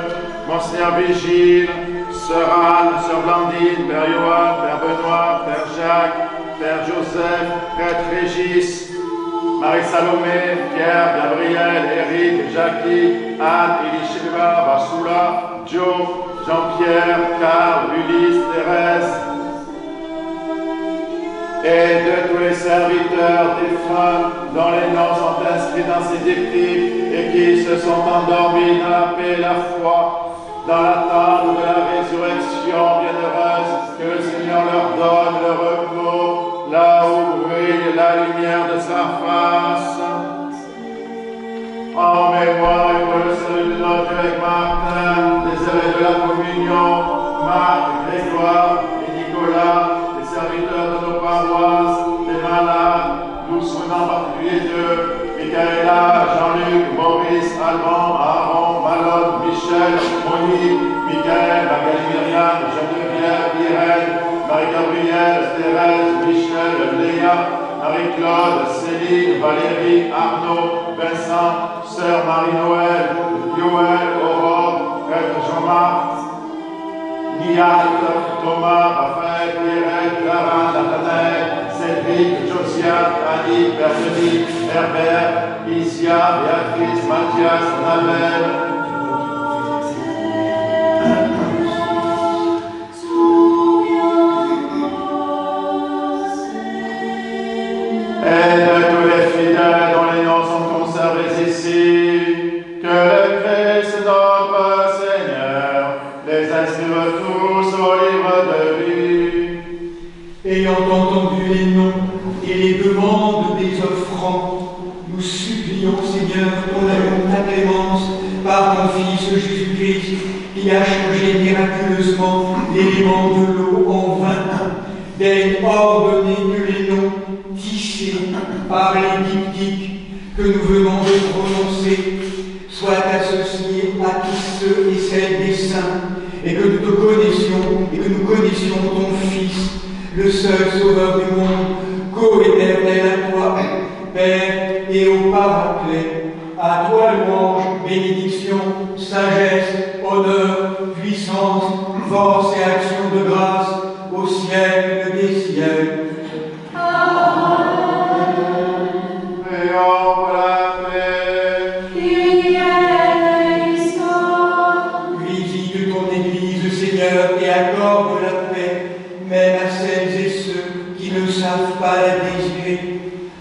Monseigneur Vigile, Sœur Anne, Sœur Blandine, Père Johan, Père Benoît, Père Jacques, Père Joseph, Prêtre Régis, Marie-Salomé, Pierre, Gabriel, Éric, Jackie, Anne, Elisheva, Bassoula, Joe, Jean-Pierre, Carl, Ulysse, Thérèse, et de tous les serviteurs défunts dont les noms sont inscrits dans ces dictifs et qui se sont endormis dans la paix et la foi, dans l'attente de la résurrection bienheureuse, que le Seigneur leur donne le repos, là où brille la lumière de sa face. En mémoire et pour le salut de notre évêque Martin, des évêques de la communion, Marc, Grégoire et Nicolas, les serviteurs de nos paroisses, les malades, nous souvenons en particulier d'eux, Michaela, Jean-Luc, Maurice, Alban, Aaron, Malone, Michel, Monique, Michael, Magali Myriam, Geneviève, Irène, Marie-Gabrielle, Thérèse, Michel, Léa, Marie-Claude, Céline, Valérie, Arnaud, Vincent, Sœur Marie-Noël, Yoël, Aurore, Prêtre Jean-Marc, Guillaume, Thomas, Raphaël, Pierrette, Clara, Nathanaël, Cédric, Josiane, Annie, Berthénie, Herbert, Isia, Béatrice, Mathias, Nabel. Aide tous les fidèles dont les noms sont conservés ici, que le Christ notre Seigneur les inscrive tous au livre de vie. Ayant entendu les noms et les demandes des offrands, nous supplions, Seigneur, ton amour, ta clémence, par ton Fils Jésus-Christ, qui a changé miraculeusement l'élément de l'eau en vin, daigne ordonner que les noms tissés par les diptyques que nous venons de prononcer soient associés à tous ceux et celles des saints, et que nous te connaissions, et que nous connaissions ton Fils, le seul Sauveur du monde, co-éternel à toi, Père et au Paraclet. À toi louange, bénédiction, sagesse, honneur, puissance, force et action de grâce, au siècle des siècles. Prions pour la paix. Visite ton Église, Seigneur, et accorde la paix, même à celles et ceux qui ne savent pas la désirer,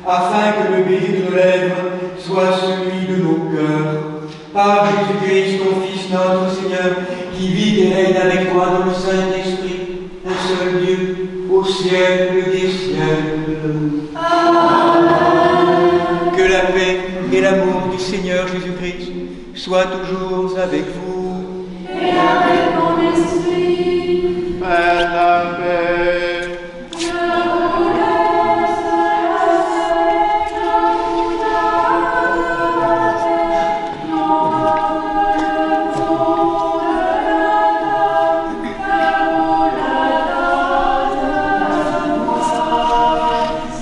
afin que le baiser de nos lèvres soit celui de nos cœurs. Par Jésus-Christ, ton Fils, notre Seigneur, qui vit et règne avec toi dans le Saint-Esprit, un seul Dieu, au siècle des siècles. Amen. Que la paix et l'amour du Seigneur Jésus-Christ soient toujours avec vous. Et avec mon esprit. Faites la paix.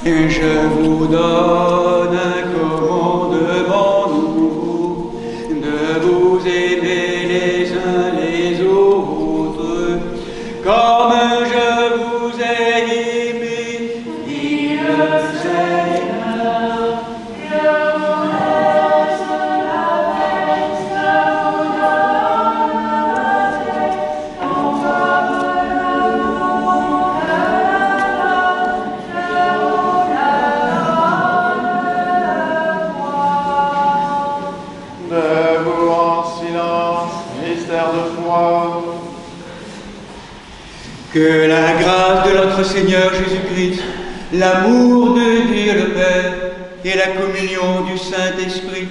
Et je vous donne un commandement nouveau, de vous aimer les uns les autres, comme je vous ai aimé, dit le Seigneur. Je vous laisse la paix, je vous donne la paix, comme le monde la Debout en silence, mystère de foi. Que la grâce de notre Seigneur Jésus-Christ, l'amour de Dieu le Père et la communion du Saint-Esprit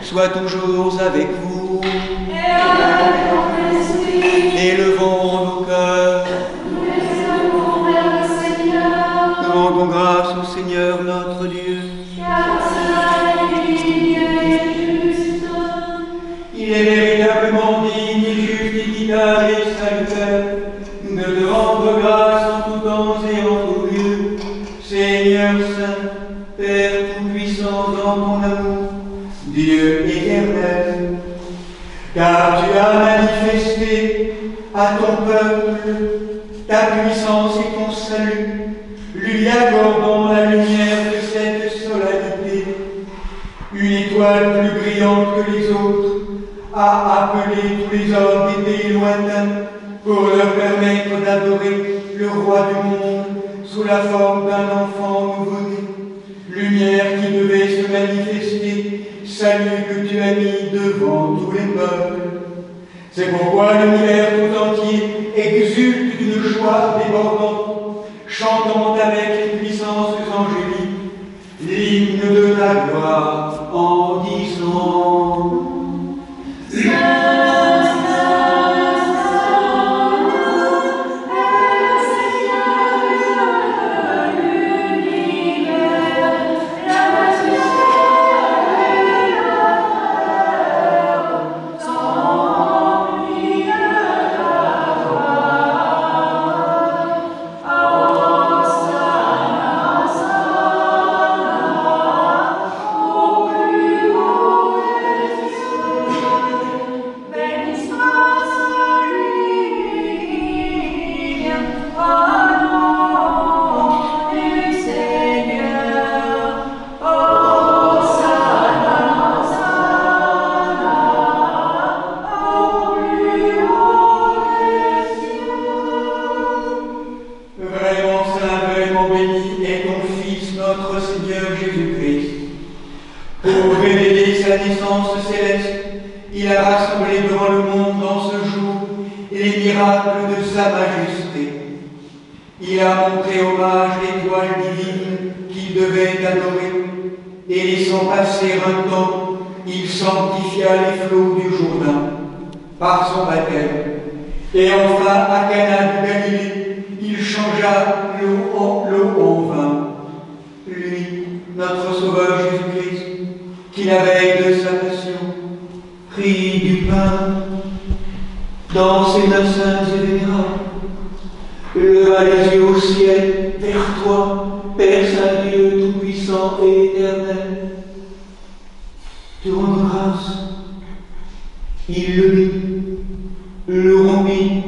soient toujours avec vous. Et avec mon esprit. Élevons nos cœurs. Nous les élevons vers le Seigneur. Rendons grâce au Seigneur notre Dieu. Car cela est digne et juste. Il est véritablement digne et juste, équitable et salutaire de te rendre grâce en tout temps et en tout lieu, Seigneur Saint, Père Tout-Puissant dans ton amour, Dieu éternel. Car tu as manifesté à ton peuple ta puissance et ton salut, lui accordant la lumière de cette solennité. Une étoile plus brillante que les autres a appelé tous les hommes des pays lointains pour leur permettre d'adorer le roi du monde sous la forme d'un enfant nouveau-né. Lumière qui devait se manifester, salut que tu as mis devant tous les peuples. C'est pourquoi l'univers tout entier exulte d'une joie débordante, chantant avec les puissances angéliques l'hymne de ta gloire en disant sa naissance céleste, il a rassemblé devant le monde dans ce jour les miracles de sa majesté. Il a montré hommage l'étoile divine qu'il devait adorer, et laissant passer un temps, il sanctifia les flots du Jourdain par son baptême. Et enfin, à Cana du Galilée, il changea l'eau en vin. Lui, notre Sauveur Jésus-Christ, qui la veille de sa passion, prit du pain dans ses mains saintes et vénérables, leva les yeux au ciel vers toi, Père Saint-Dieu tout-puissant et éternel. Te rends grâce. Il le mit, le rompit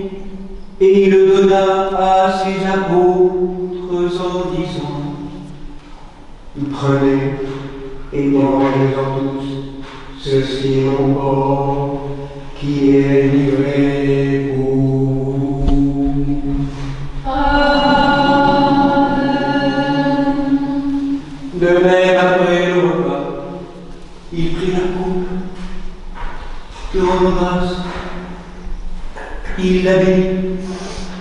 et le donna à ses apôtres en disant: prenez et mangez-en tous, ceci est mon corps qui est livré pour vous. Amen. De même, après le repas, il prit la coupe, te rendant grâce, il la bénit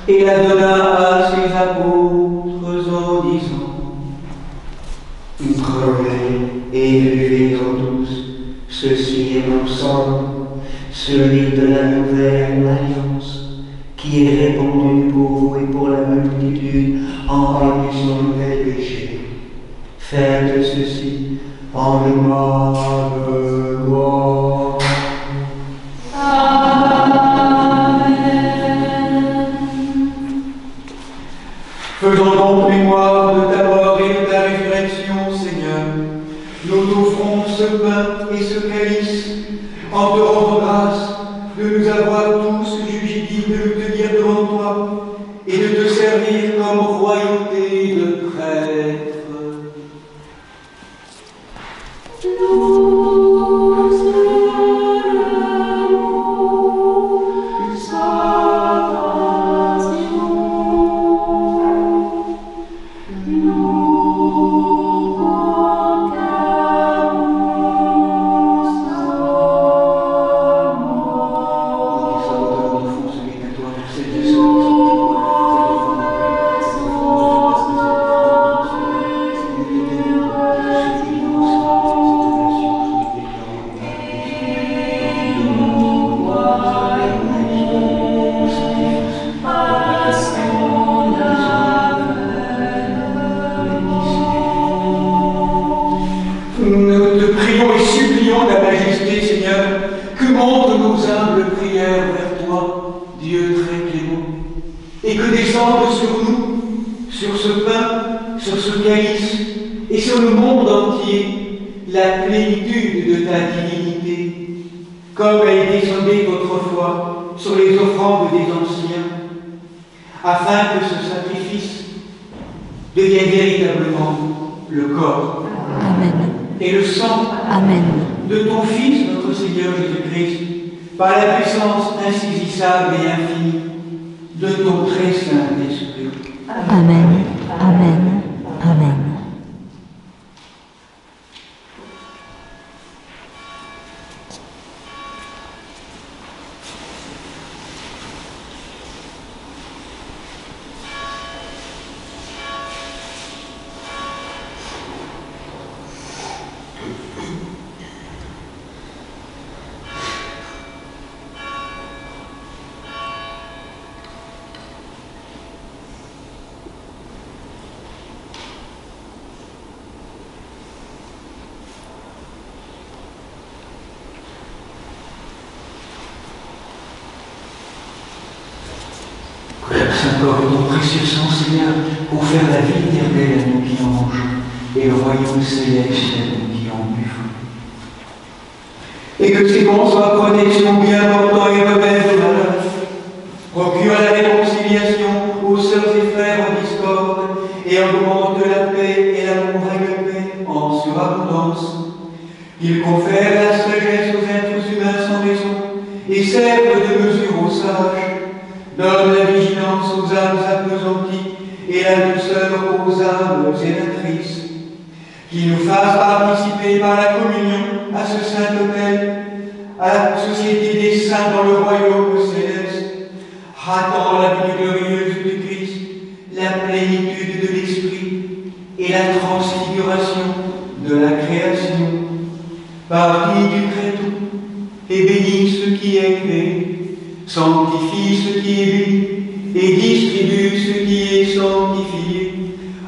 et la donna à ses apôtres en disant: prenez et buvez-en tous, ceci est mon sang, celui de la nouvelle alliance, qui est répandu pour vous et pour la multitude en rémission des péchés. Faites ceci en mémoire de moi. Amen. Faisons donc mémoire de ta mort et de ta résurrection, Seigneur. Nous t'offrons ce pain et ce calice en te rendant grâce de nous avoir tous jugés dignes de nous tenir devant toi et de te servir comme royauté de prêtres. Nous célébrons sa passion. Nous proclamons sa Nous te prions et supplions la majesté, Seigneur, que montent nos humbles prières vers toi, Dieu très clément, et que descende sur nous, sur ce pain, sur ce calice, et sur le monde entier, la plénitude de ta divinité, comme elle descendait autrefois sur les offrandes des anciens, afin que ce sacrifice devienne véritablement le corps Amen. et le sang Amen. de ton Fils, notre Seigneur Jésus-Christ, par la puissance insaisissable et infinie de ton très saint esprit. Amen. Amen. Amen. Saint-Corps et ton précieux sang, Seigneur, pour faire la vie éternelle à nous qui en mangeons et le royaume céleste à nous qui en buvons. Et que ces dons soient protection bien portant et remède au malheur, procure la réconciliation aux sœurs et frères en discorde et augmente la paix et l'amour avec paix en surabondance. Il confère la sagesse aux êtres humains sans raison et serve de mesure aux sages. Donne la vigilance aux âmes appesanties et la douceur aux âmes zélatrices. qui nous fasse participer par la communion à ce saint autel, à la société des saints dans le royaume céleste, attendant la venue glorieuse du Christ, la plénitude de l'Esprit et la transfiguration de la création. Par qui tu crées tout, et bénis ce qui est créé, sanctifie ce qui est béni, et distribue ce qui est sanctifié.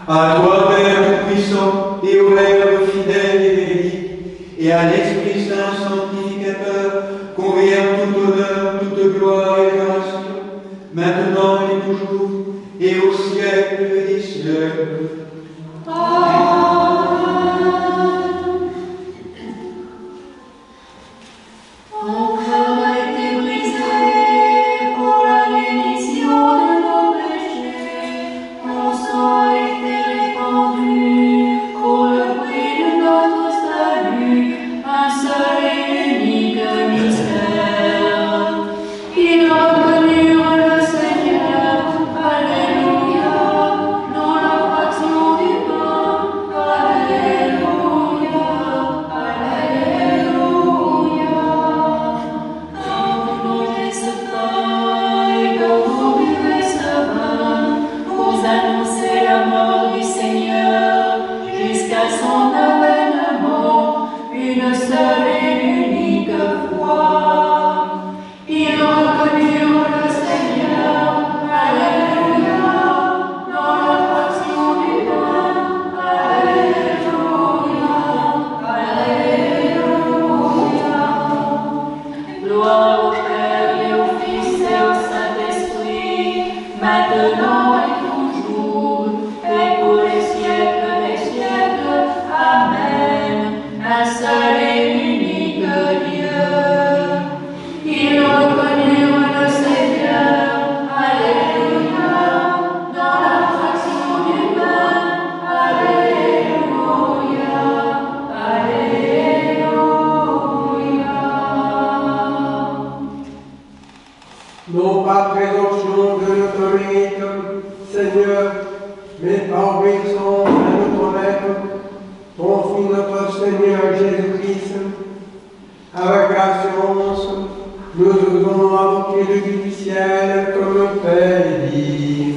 À toi, Père Tout-Puissant, et au Verbe fidèle et véridique, et à l'Esprit Saint sanctificateur, convient tout honneur, toute gloire et adoration, maintenant et toujours, et au siècle des siècles. Non par présomption de notre mérite, Seigneur, mais par obéissance à notre Maître, ton Fils notre Seigneur Jésus-Christ. Avec assurance, nous osons invoquer le Dieu du ciel comme Père et dit.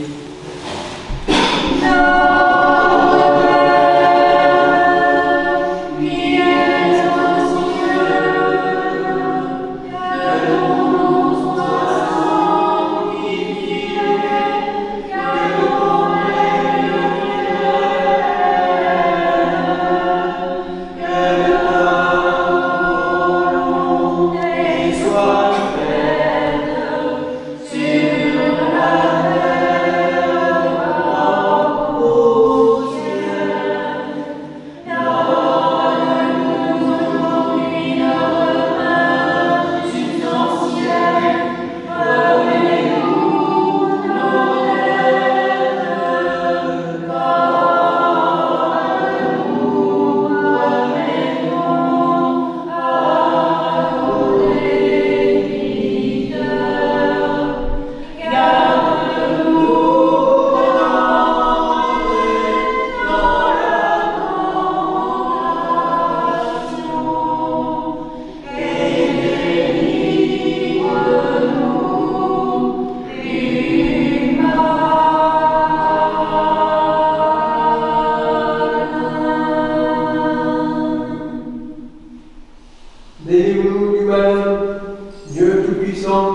Délivrez-nous du mal, Dieu Tout-Puissant,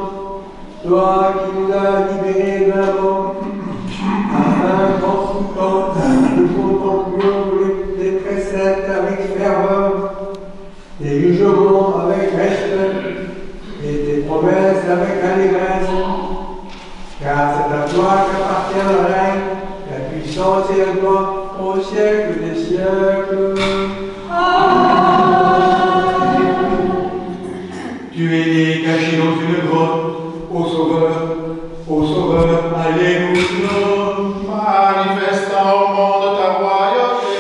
toi qui nous as libérés de la mort, afin qu'en tout temps nous contemplions les préceptes avec ferveur, tes jugements avec respect et tes promesses avec allégresse, car c'est à toi qu'appartient le règne, la puissance et la gloire au siècle des siècles. Tu es né caché dans une grotte, ô Sauveur, alléluia. Manifestant au monde ta royauté,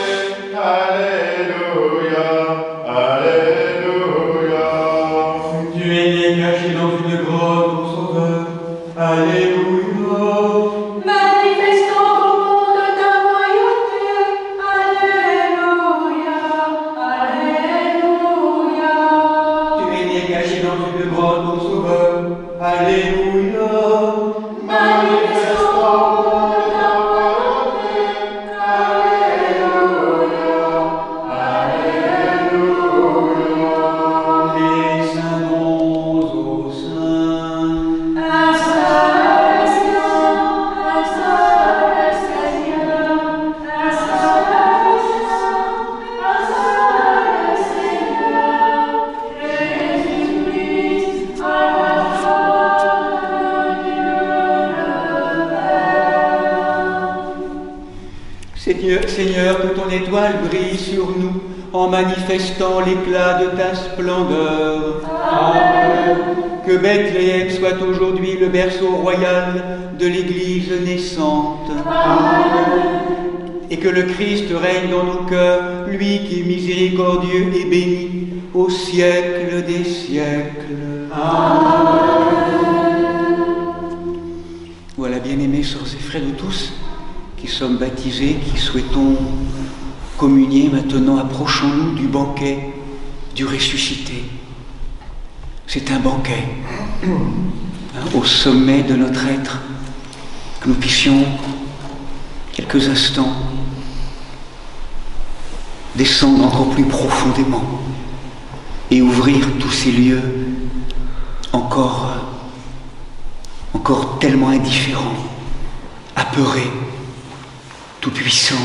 alléluia, alléluia. Tu es né caché dans une grotte, ô Sauveur, alléluia. Manifestant au monde ta royauté, alléluia. Seigneur, que ton étoile brille sur nous en manifestant l'éclat de ta splendeur. Amen. Que Bethléem soit aujourd'hui le berceau royal de l'Église naissante. Amen. Et que le Christ règne dans nos cœurs, lui qui est miséricordieux et béni au siècle des siècles. Amen. Voilà, bien-aimés sœurs et frères de tous, qui sommes baptisés, qui souhaitons communier maintenant, approchons-nous du banquet du ressuscité. C'est un banquet, au sommet de notre être, que nous puissions, quelques instants, descendre encore plus profondément et ouvrir tous ces lieux encore tellement indifférents, apeurés, tout-puissants,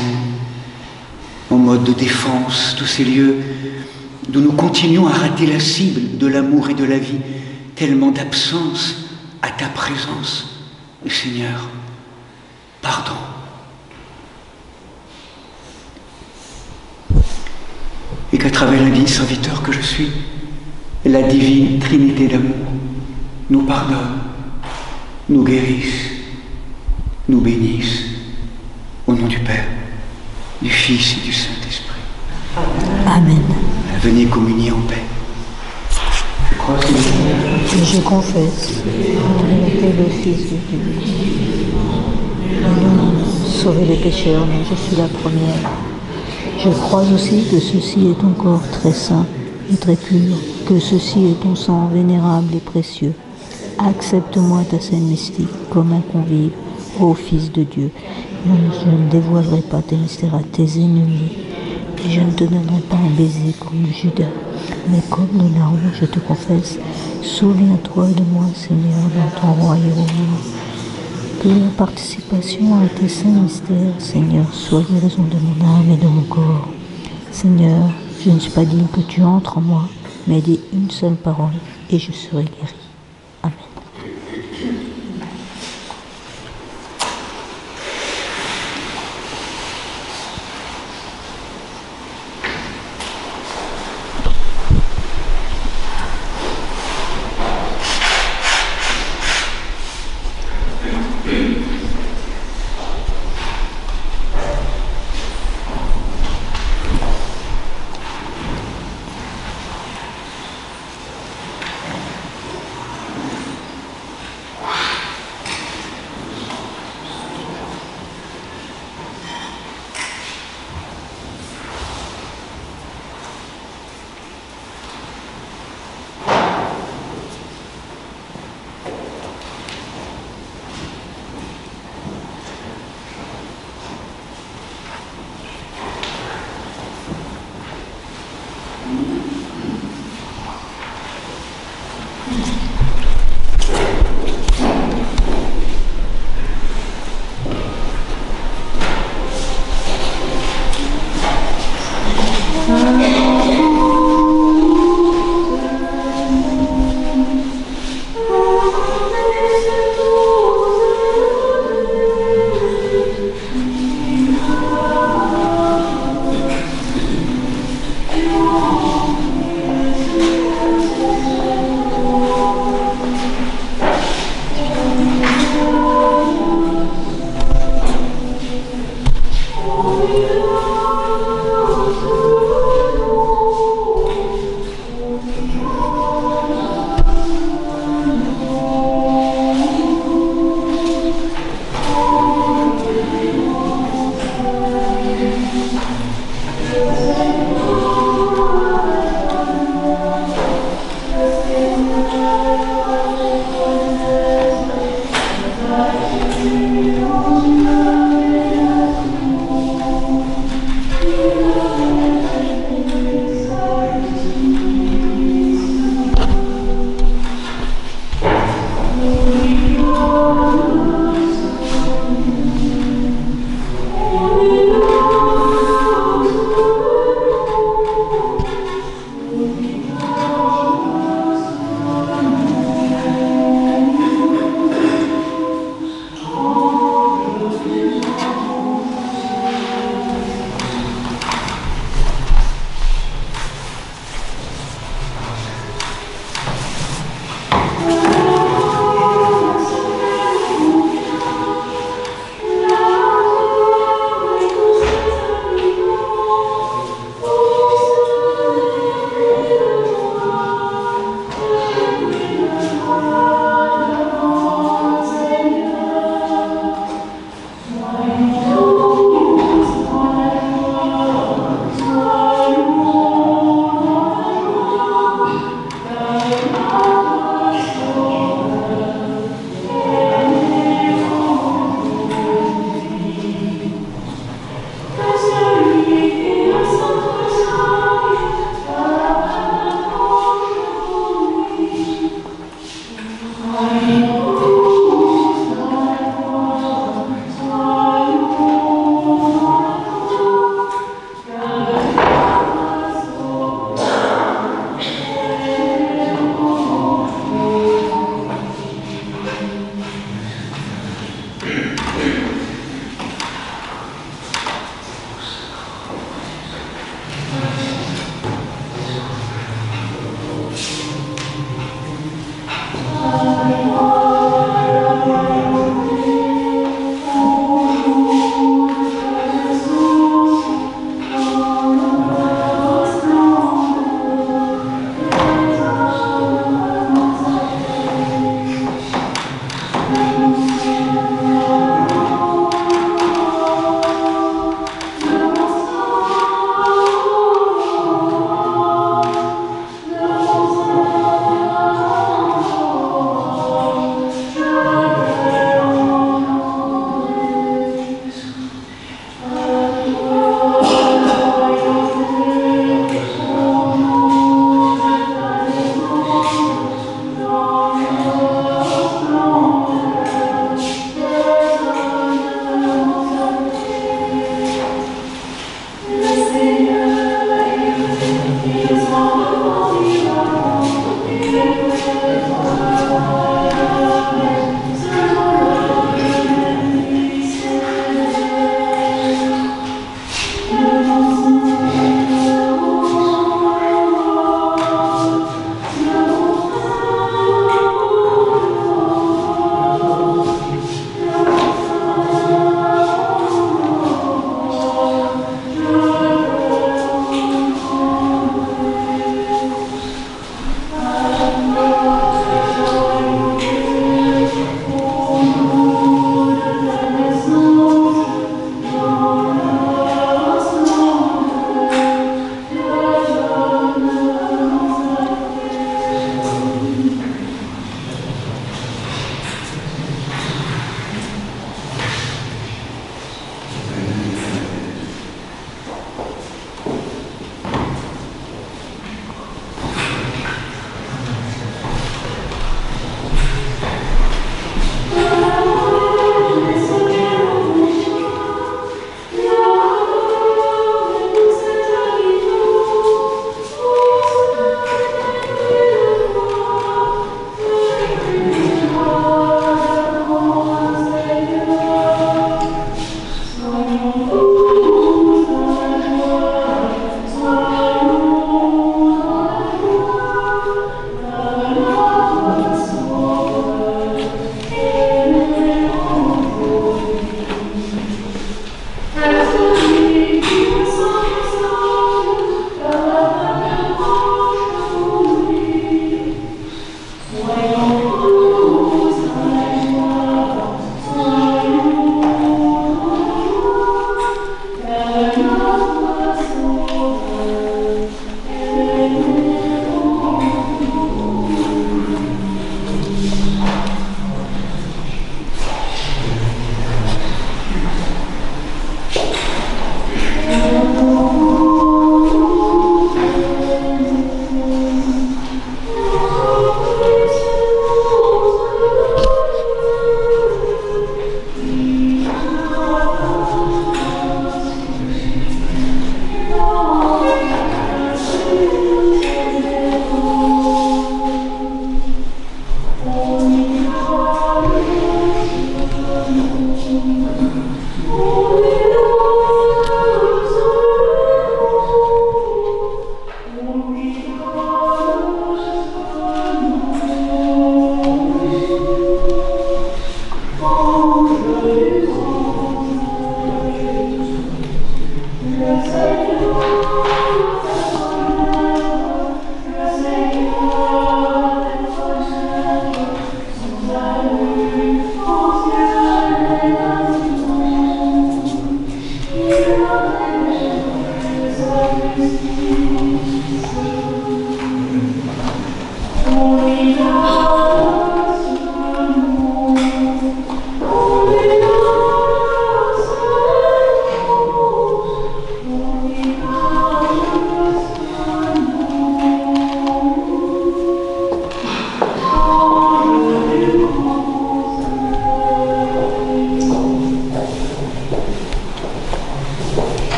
en mode de défense, tous ces lieux d'où nous continuons à rater la cible de l'amour et de la vie, tellement d'absence à ta présence. Et Seigneur, pardon. Et qu'à travers l'indigne serviteur que je suis, la divine Trinité d'amour nous pardonne, nous guérisse, nous bénisse, au nom du Père, du Fils et du Saint-Esprit. Amen. Venez communier en paix. Je crois que Je confesse la vérité le Fils de Dieu. Sauver les pécheurs, mais je suis la première. Je crois aussi que ceci est ton corps très saint et très pur, que ceci est ton sang vénérable et précieux. Accepte-moi ta scène mystique comme un convive, ô Fils de Dieu. Je ne dévoilerai pas tes mystères à tes ennemis, et je ne te donnerai pas un baiser comme Judas, mais comme de larmes, je te confesse, souviens-toi de moi, Seigneur, dans ton royaume. Que la participation à tes saints mystères, Seigneur, soit guérison de mon âme et de mon corps. Seigneur, je ne suis pas digne que tu entres en moi, mais dis une seule parole et je serai guéri. Amen.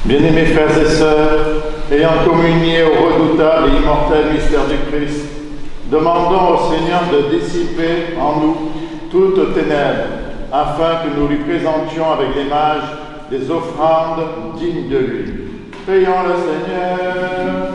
Bien-aimés frères et sœurs, ayant communié au redoutable et immortel mystère du Christ, demandons au Seigneur de dissiper en nous toutes ténèbres, afin que nous lui présentions avec les mages des offrandes dignes de lui. Prions le Seigneur.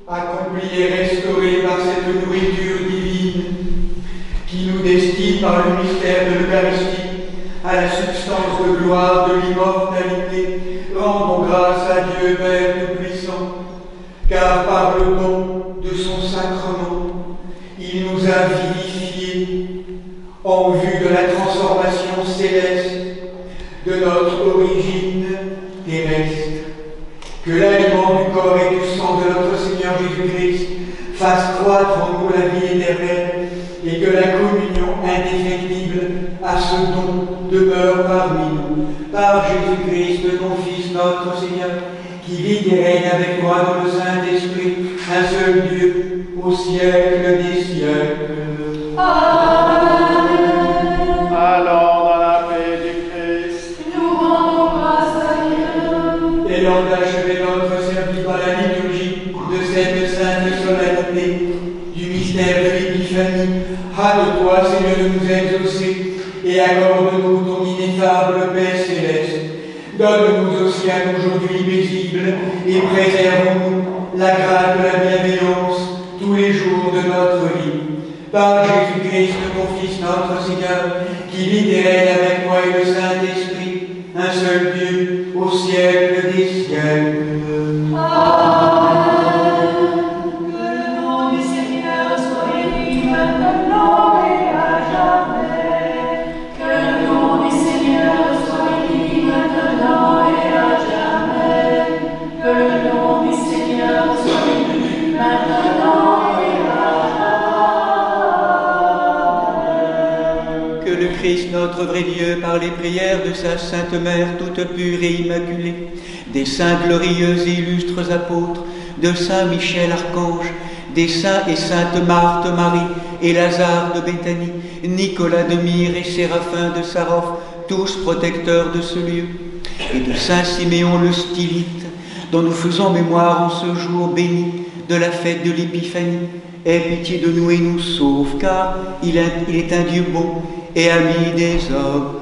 Accomplis et restaurés par cette nourriture divine qui nous destine par le mystère de l'Eucharistie à la substance de gloire de l'immortalité, rendons grâce à Dieu Père Tout-Puissant, car par le don de son sacrement, il nous invite vivifier en vue de la transformation céleste de notre origine terrestre. Que l'aliment du corps et du sang de notre Seigneur Jésus-Christ fasse croître en nous la vie éternelle et que la communion indéfectible à ce don demeure parmi nous. Par Jésus-Christ, ton Fils, notre Seigneur, qui vit et règne avec toi dans le Saint-Esprit, un seul Dieu, au siècle des siècles. Amen. Allons dans la paix du Christ. Nous rendons grâce à Dieu. Et l'on achève notre service par la liturgie de cette sainte solennité du mystère de l'Épiphanie. Hâte-toi, Seigneur, de nous exaucer et accorde-nous ton ineffable paix céleste. Donne-nous aussi à nous aujourd'hui paisible et préserve-nous la grâce de la bienveillance tous les jours de notre vie. Par Jésus-Christ, ton Fils, notre Seigneur, qui vit et règne avec moi et le Saint-Esprit, un seul Dieu, au siècle des siècles. Amen. Que le nom du Seigneur soit béni maintenant et à jamais. Que le nom du Seigneur soit béni maintenant et à jamais. Que le nom du Seigneur soit béni maintenant et à jamais. Que le Christ, notre vrai Dieu, par les prières de sa Sainte Mère, toute pure et immaculée, des saints glorieux et illustres apôtres, de Saint Michel Archange, des saints et saintes Marthe Marie et Lazare de Béthanie, Nicolas de Myre et Séraphin de Sarov, tous protecteurs de ce lieu, et de Saint Siméon le Stylite, dont nous faisons mémoire en ce jour béni de la fête de l'Épiphanie. Aie pitié de nous et nous sauve, car il est un Dieu bon et ami des hommes.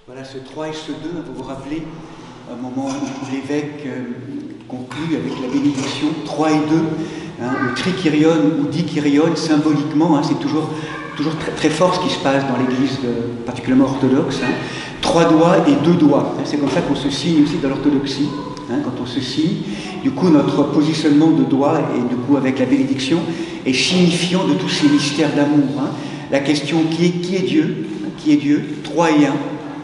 Voilà, ce 3 et ce 2, vous vous rappelez, un moment où l'évêque conclut avec la bénédiction, 3 et 2, le trikyrion ou dikyrion, symboliquement, c'est toujours très, très fort ce qui se passe dans l'Église, particulièrement orthodoxe, 3 doigts et 2 doigts, c'est comme ça qu'on se signe aussi dans l'orthodoxie, quand on se signe, du coup notre positionnement de doigts, et du coup avec la bénédiction, est signifiant de tous ces mystères d'amour. La question qui est Dieu, qui est Dieu, 3 et 1,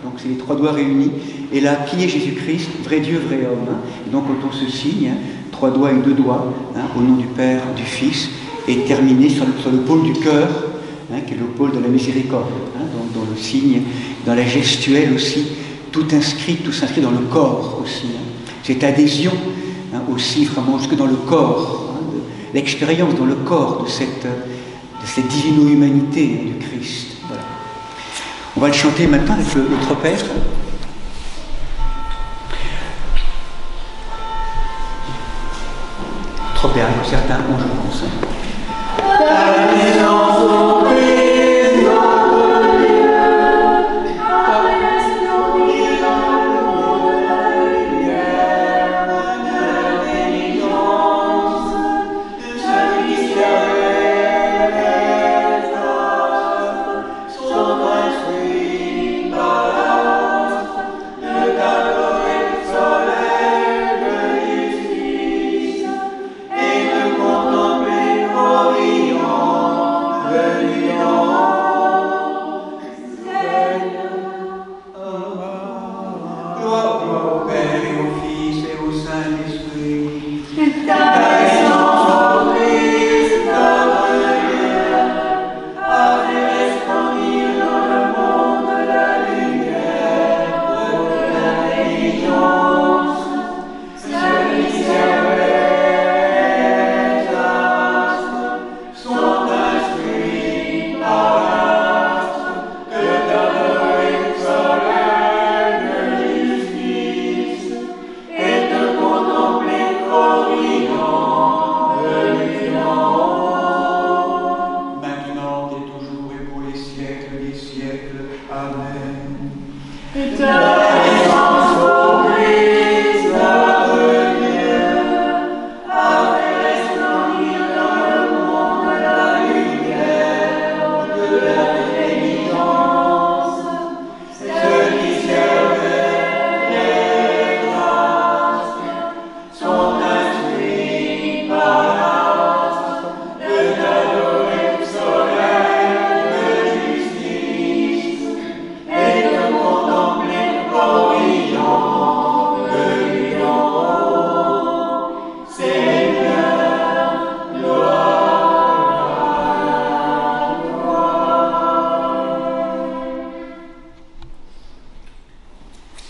donc c'est les 3 doigts réunis, et là, qui est Jésus-Christ, vrai Dieu, vrai homme. Et donc quand on se signe, 3 doigts et 2 doigts, au nom du Père, du Fils, et terminé sur le pôle du cœur, qui est le pôle de la miséricorde, dans le signe, dans la gestuelle aussi, tout s'inscrit dans le corps aussi. Cette adhésion aussi vraiment jusque dans le corps, l'expérience dans le corps de cette divino-humanité du Christ. Voilà. On va le chanter maintenant avec le tropêtre. Tropère que certains ont, je pense. La naissance au Christ, notre Dieu, apparaisse dans le monde de la lumière, de l'intelligence, ce mystère des hommes, sont instruits par l'astre de ta glorieux soleil de justice, et de contempler l'Orient.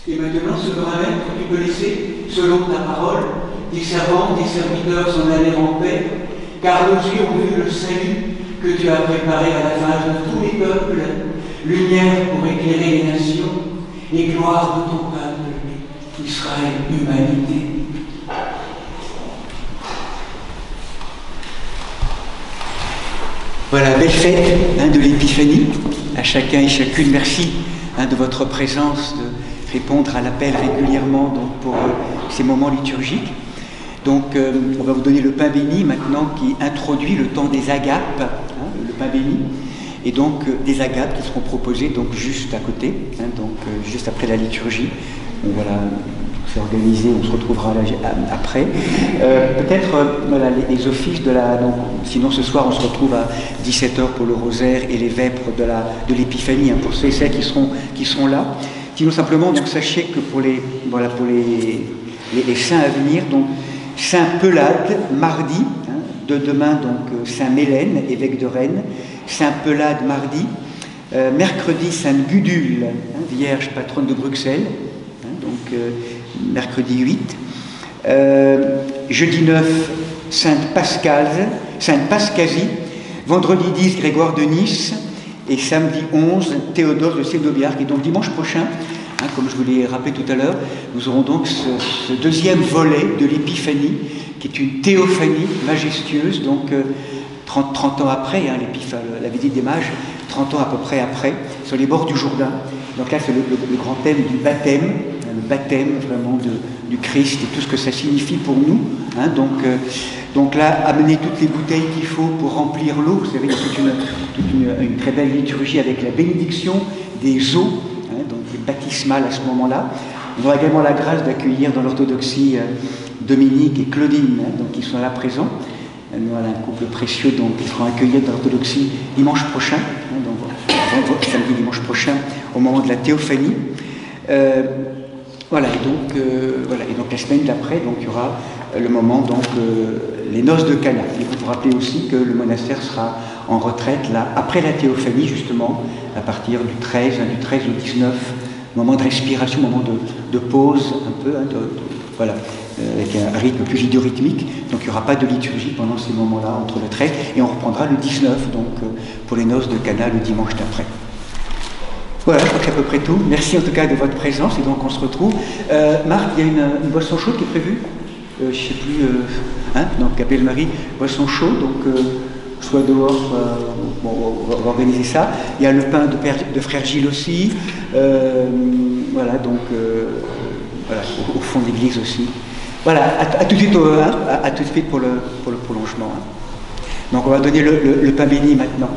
Et maintenant, souverain maître, tu peux laisser, selon ta parole, tes servantes, tes serviteurs s'en aller en paix, car nos yeux ont vu le salut que tu as préparé à la face de tous les peuples, lumière pour éclairer les nations, et gloire de ton peuple, Israël, humanité. Voilà, belle fête de l'Épiphanie. À chacun et chacune, merci de votre présence, de répondre à l'appel régulièrement donc, pour ces moments liturgiques. Donc, on va vous donner le pain béni maintenant qui introduit le temps des agapes, le pain béni, et donc des agapes qui seront proposées donc, juste à côté, donc juste après la liturgie. Donc, voilà, c'est organisé, on se retrouvera là, après. Peut-être voilà, les offices de la... Donc, sinon ce soir on se retrouve à 17h pour le rosaire et les vêpres de l'Épiphanie, pour ceux et celles qui seront là. Sinon simplement, donc, sachez que pour les saints à venir, donc Saint Pelade, mardi, de demain donc Saint Mélène, évêque de Rennes, Saint Pelade mardi, mercredi Sainte Gudule, Vierge patronne de Bruxelles, donc mercredi 8, jeudi 9 Sainte Pascasie, vendredi 10 Grégoire de Nice et samedi 11 Théodore de Sédobiarque. Et donc dimanche prochain, comme je vous l'ai rappelé tout à l'heure, nous aurons donc ce deuxième volet de l'Épiphanie, qui est une théophanie majestueuse, donc 30 ans après, la visite des mages, 30 ans à peu près après, sur les bords du Jourdain. Donc là, c'est le grand thème du baptême, le baptême vraiment du Christ et tout ce que ça signifie pour nous. Donc là, amener toutes les bouteilles qu'il faut pour remplir l'eau. Vous savez, il y a toute une très belle liturgie avec la bénédiction des eaux, donc baptismales à ce moment-là. On aura également la grâce d'accueillir dans l'orthodoxie Dominique et Claudine, donc qui sont là présents. Voilà un couple précieux donc, qui seront accueillis dans l'orthodoxie dimanche prochain, donc samedi dimanche prochain, au moment de la théophanie. Voilà, et donc la semaine d'après, donc il y aura le moment, donc les noces de Cana. Il faut vous rappeler aussi que le monastère sera en retraite là, après la théophanie, justement, à partir du 13 au 19, moment de respiration, moment de pause, un peu, voilà, avec un rythme plus idiorhythmique. Donc il n'y aura pas de liturgie pendant ces moments-là, entre le 13, et on reprendra le 19, donc pour les noces de Cana le dimanche d'après. Voilà, je crois que c'est à peu près tout. Merci en tout cas de votre présence, et donc on se retrouve. Marc, il y a une boisson chaude qui est prévue, je ne sais plus, donc Appel Marie, boisson chaude, donc soit dehors, on va organiser ça. Il y a le pain de frère Gilles aussi, voilà, donc voilà, au fond de l'église aussi. Voilà, à tout de suite, à tout de suite pour le prolongement. Donc on va donner le pain béni maintenant.